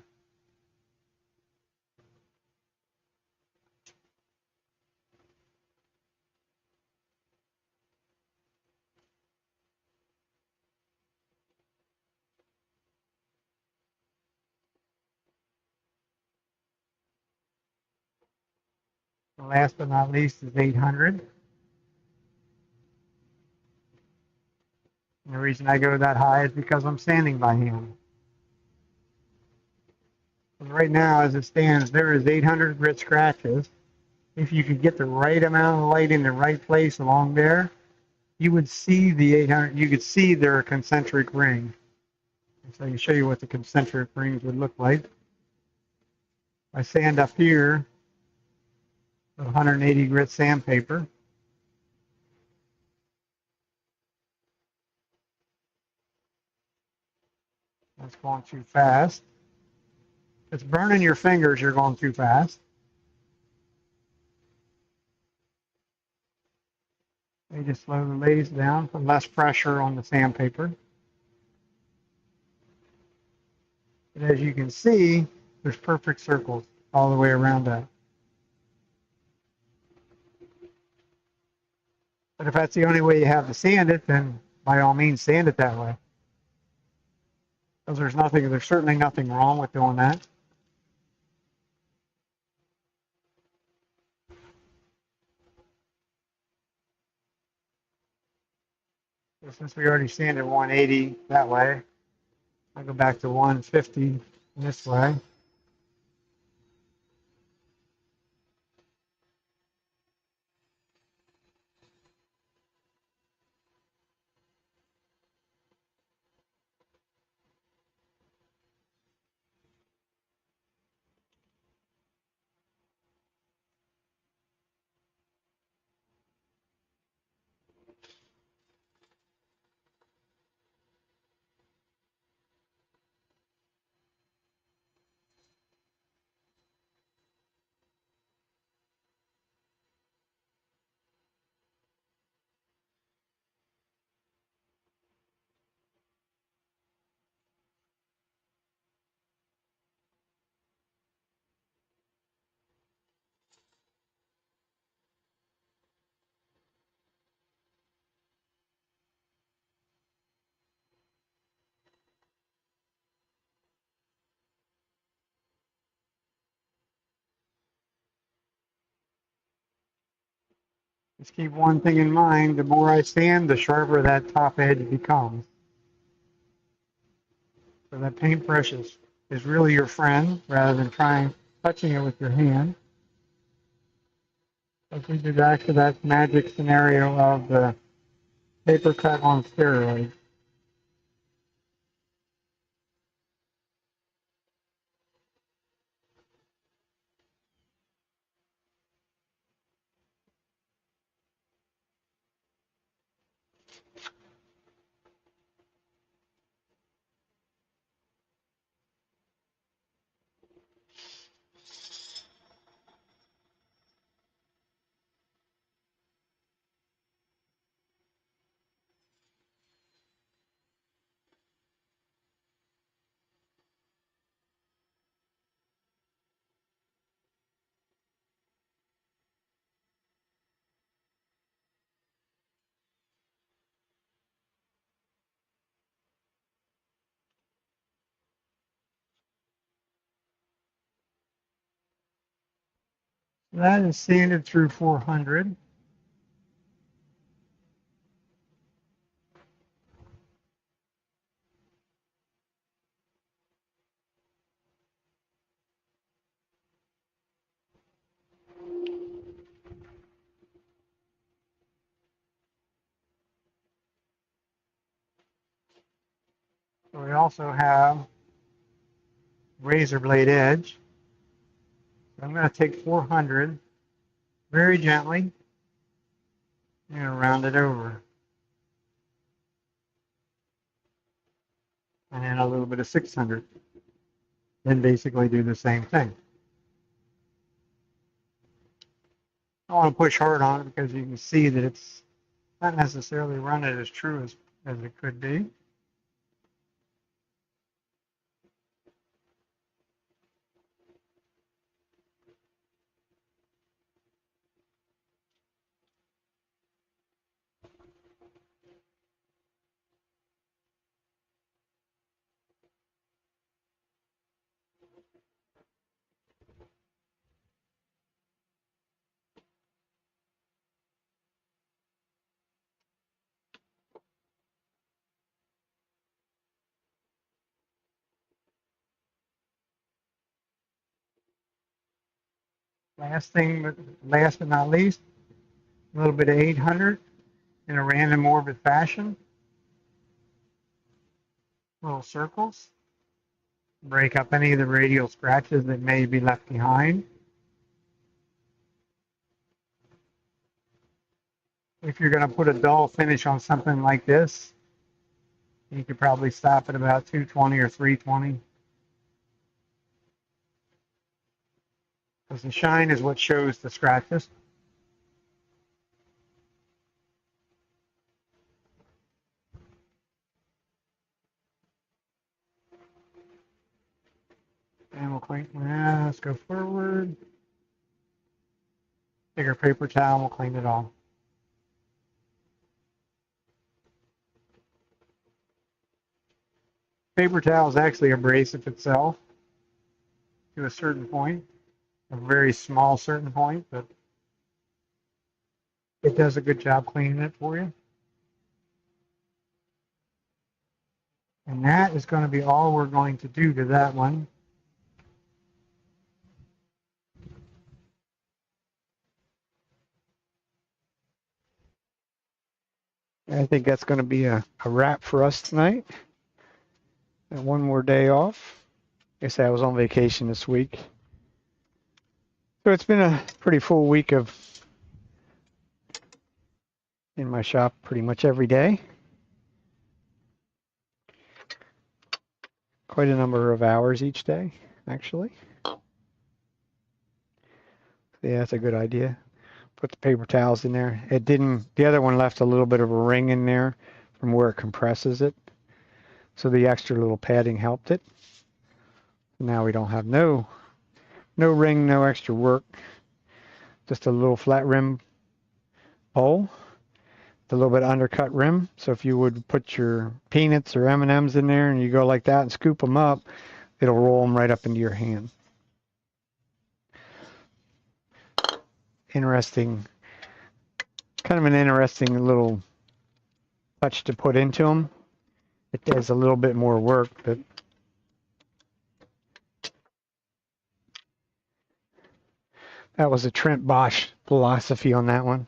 And last but not least is 800. And the reason I go that high is because I'm sanding by hand. And right now, as it stands, there is 800 grit scratches. If you could get the right amount of light in the right place along there, you would see the 800. You could see their concentric ring. So I can show you what the concentric rings would look like. I sand up here with 180 grit sandpaper. That's going too fast. If it's burning your fingers, you're going too fast. They just slowly lays down for less pressure on the sandpaper. But as you can see, there's perfect circles all the way around that. But if that's the only way you have to sand it, then by all means sand it that way. Because there's certainly nothing wrong with doing that. So since we already sanded 180 that way, I'll go back to 150 this way. Just keep one thing in mind, the more I sand, the sharper that top edge becomes. So that paintbrush is really your friend rather than touching it with your hand. Let's we go back to that magic scenario of the paper cut on steroids. That is sanded through 400. So we also have razor blade edge. So I'm going to take 400 very gently and round it over. And then a little bit of 600. Then basically do the same thing. I don't want to push hard on it because you can see that it's not necessarily running as true as it could be. Last but not least, a little bit of 800 in a random orbit fashion. Little circles. Break up any of the radial scratches that may be left behind. If you're going to put a dull finish on something like this, you could probably stop at about 220 or 320. Because the shine is what shows the scratches. And we'll clean, let's go forward. Bigger paper towel, we'll clean it all. Paper towel is actually abrasive itself to a certain point, a very small certain point, but it does a good job cleaning it for you. And that is going to be all we're going to do to that one. I think that's going to be a wrap for us tonight. And one more day off. I guess I was on vacation this week. So it's been a pretty full week of in my shop pretty much every day. Quite a number of hours each day, actually. Yeah, that's a good idea. Put the paper towels in there. It didn't, the other one left a little bit of a ring in there from where it compresses it. So the extra little padding helped it. Now we don't have no ring, no extra work. Just a little flat rim bowl. A little bit undercut rim. So if you would put your peanuts or M&Ms in there and you go like that and scoop them up, it'll roll them right up into your hand. Interesting kind of an interesting little touch to put into them. It does a little bit more work, but that was a Trent Bosch philosophy on that one.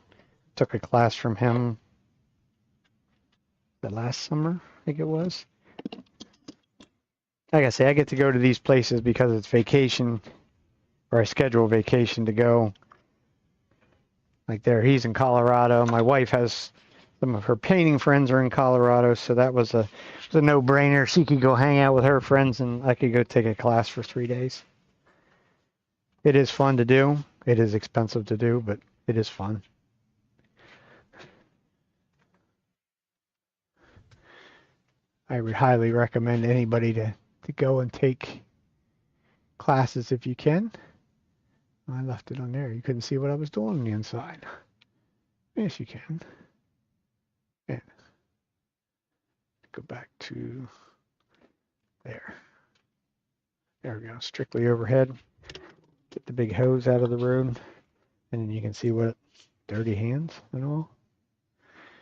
Took a class from him the last summer, I think it was. Like I say, I get to go to these places because it's vacation, or I schedule vacation to go. Like there, he's in Colorado. My wife has some of her painting friends are in Colorado, so that was a no-brainer. She could go hang out with her friends, and I could go take a class for 3 days. It is fun to do. It is expensive to do, but it is fun. I would highly recommend anybody to go and take classes if you can. I left it on there. You couldn't see what I was doing on the inside. Yes, you can. Yeah. Go back to there. There we go. Strictly overhead. Get the big hose out of the road. And then you can see what dirty hands and all.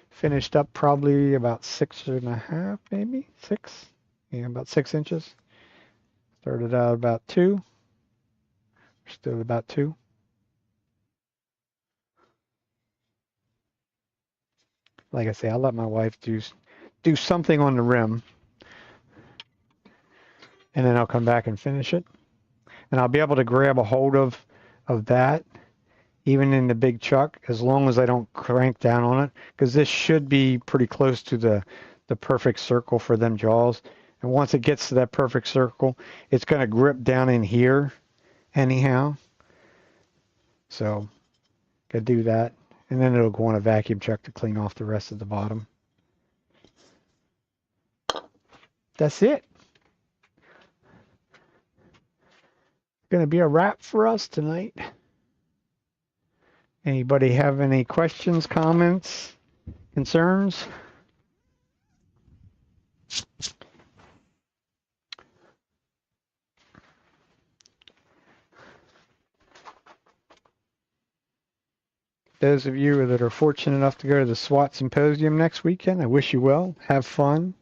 Finished up probably about 6.5, maybe 6. Yeah, about 6 inches. Started out about 2. Still about 2. Like I say, I'll let my wife do something on the rim, and then I'll come back and finish it. And I'll be able to grab a hold of that, even in the big chuck, as long as I don't crank down on it, because this should be pretty close to the perfect circle for them jaws. And once it gets to that perfect circle, it's going to grip down in here anyhow. So, gotta do that. And then it'll go on a vacuum chuck to clean off the rest of the bottom. That's it. Going to be a wrap for us tonight. Anybody have any questions, comments, concerns? Those of you that are fortunate enough to go to the SWAT Symposium next weekend, I wish you well. Have fun.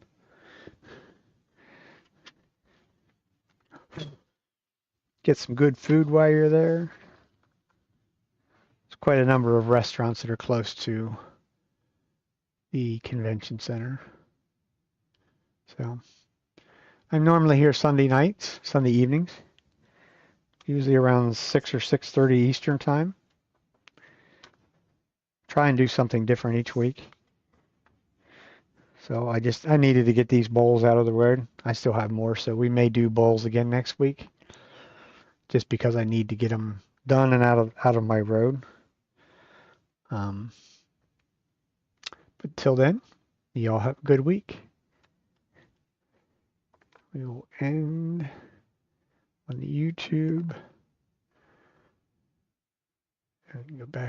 Get some good food while you're there. There's quite a number of restaurants that are close to the convention center. So I'm normally here Sunday nights, Sunday evenings, usually around 6 or 6:30 Eastern time. Try and do something different each week. So I needed to get these bowls out of the road. I still have more, so we may do bowls again next week, just because I need to get them done and out of my road. But till then, you all have a good week. We will end on the YouTube and go back.